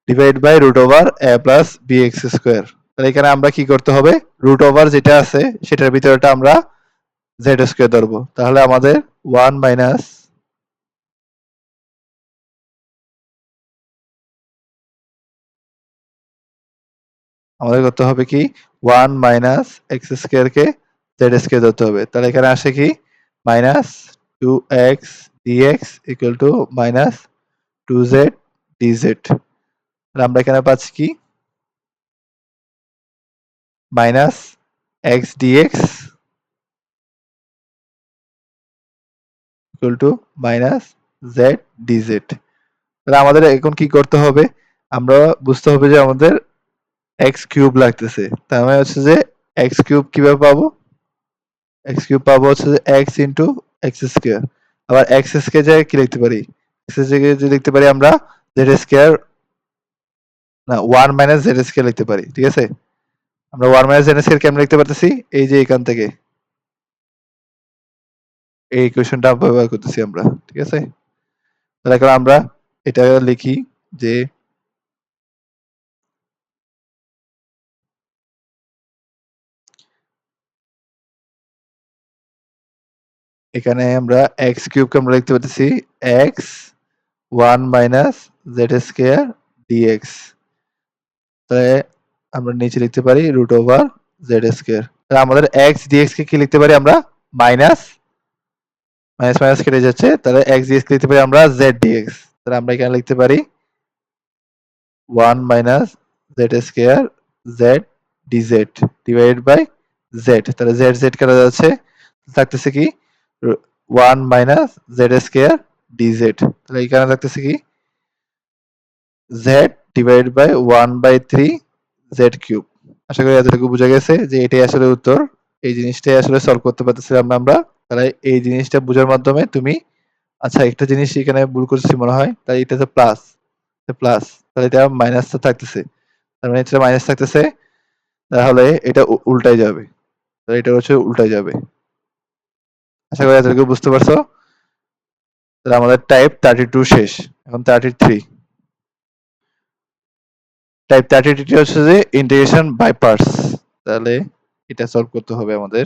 Speaker 1: divide by root over a plus bx square. তাহলে এখানে আমরা কি করতে হবে, রুট ওভার যেটা আছে সেটার ভিতরেটা আমরা z স্কোয়ার ধরবো। তাহলে আমাদের 1 মাইনাস আমাদের করতে হবে কি 1 মাইনাস এক্স স্কোয়ার কে জেড স্কোয়ার ধরতে হবে। তাহলে এখানে আসে কি minus 2x dx equal to minus 2z dz। তাহলে আমরা এখানে পাচ্ছি কি minus x dx equal to minus z dz। তাহলে আমাদের এখন কি করতে হবে, আমরা বুঝতে হবে যে আমাদের x কিউব লাগতেছে। তার মানে হচ্ছে যে x কিউব কিভাবে পাবো, x কিউব পাবো হচ্ছে যে x ইন্টু এক্স স্কোয়ার। আবার এক্স স্কোয়ার জায়গায় কি লিখতে পারি, এক্স এর জায়গায় যে লিখতে পারি আমরা জেড স্কোয়ার, না 1 মাইনাস জেড স্কোয়ার লিখতে পারি। ঠিক আছে? আমরা 1 মাইনাস জেড স্কোয়ার কেমন লিখতে পারতেছি, এই যে এখান থেকে এই ইকুয়েশনটা ব্যবহার করতেছি আমরা। ঠিক আছে? তাহলে এখন আমরা এটা লিখি যে এখানে আমরা এক্স কিউবকে আমরা লিখতে পারতেছি x 1 minus z square dx. তাহলে আমরা নিচে লিখতে পারি রুট ওভার জেড স্কোয়ার। তাহলে আমাদের এক্স ডিএক্স কে কি লিখতে পারি আমরা মাইনাস মাইনাস মাইনাস কেটে যাচ্ছে, তাহলে এক্স ডিএক্স লিখতে পারি আমরা জেড ডিএক্স। তাহলে আমরা এখানে লিখতে পারি 1 minus z square z dz divided by z. তাহলে জেড জেড কাটা যাচ্ছে, থাকতেছে কি 1 মাইনাস জেড স্কোয়ার ডিজেড। তাহলে এখানে থাকতেছে কি z divided by 1/3 z cube. আশা করি এতটুকু বোঝা গেছে যে এটাই আসলে উত্তর। এই জিনিসটাই আসলে সলভ করতে পারতেছিলাম না আমরা। তাহলে এই জিনিসটা বোঝার মাধ্যমে তুমি, আচ্ছা একটা জিনিস এখানে ভুল করছি মনে হয়, তাই এটা তো প্লাস, প্লাস, তাহলে এটা মাইনাস তো থাকতেছে, তার মানে এটা মাইনাস থাকতেছে, তাহলে এটা উল্টাই যাবে, তাহলে এটা হচ্ছে উল্টাই যাবে। আশা করি এতটুকু বুঝতে পারছো। তাহলে আমাদের টাইপ 32 শেষ, এখন 33। টাইপ 33 হচ্ছে যে ইন্টিগ্রেশন বাই পার্টস। তাহলে এটা সলভ করতে হবে আমাদের।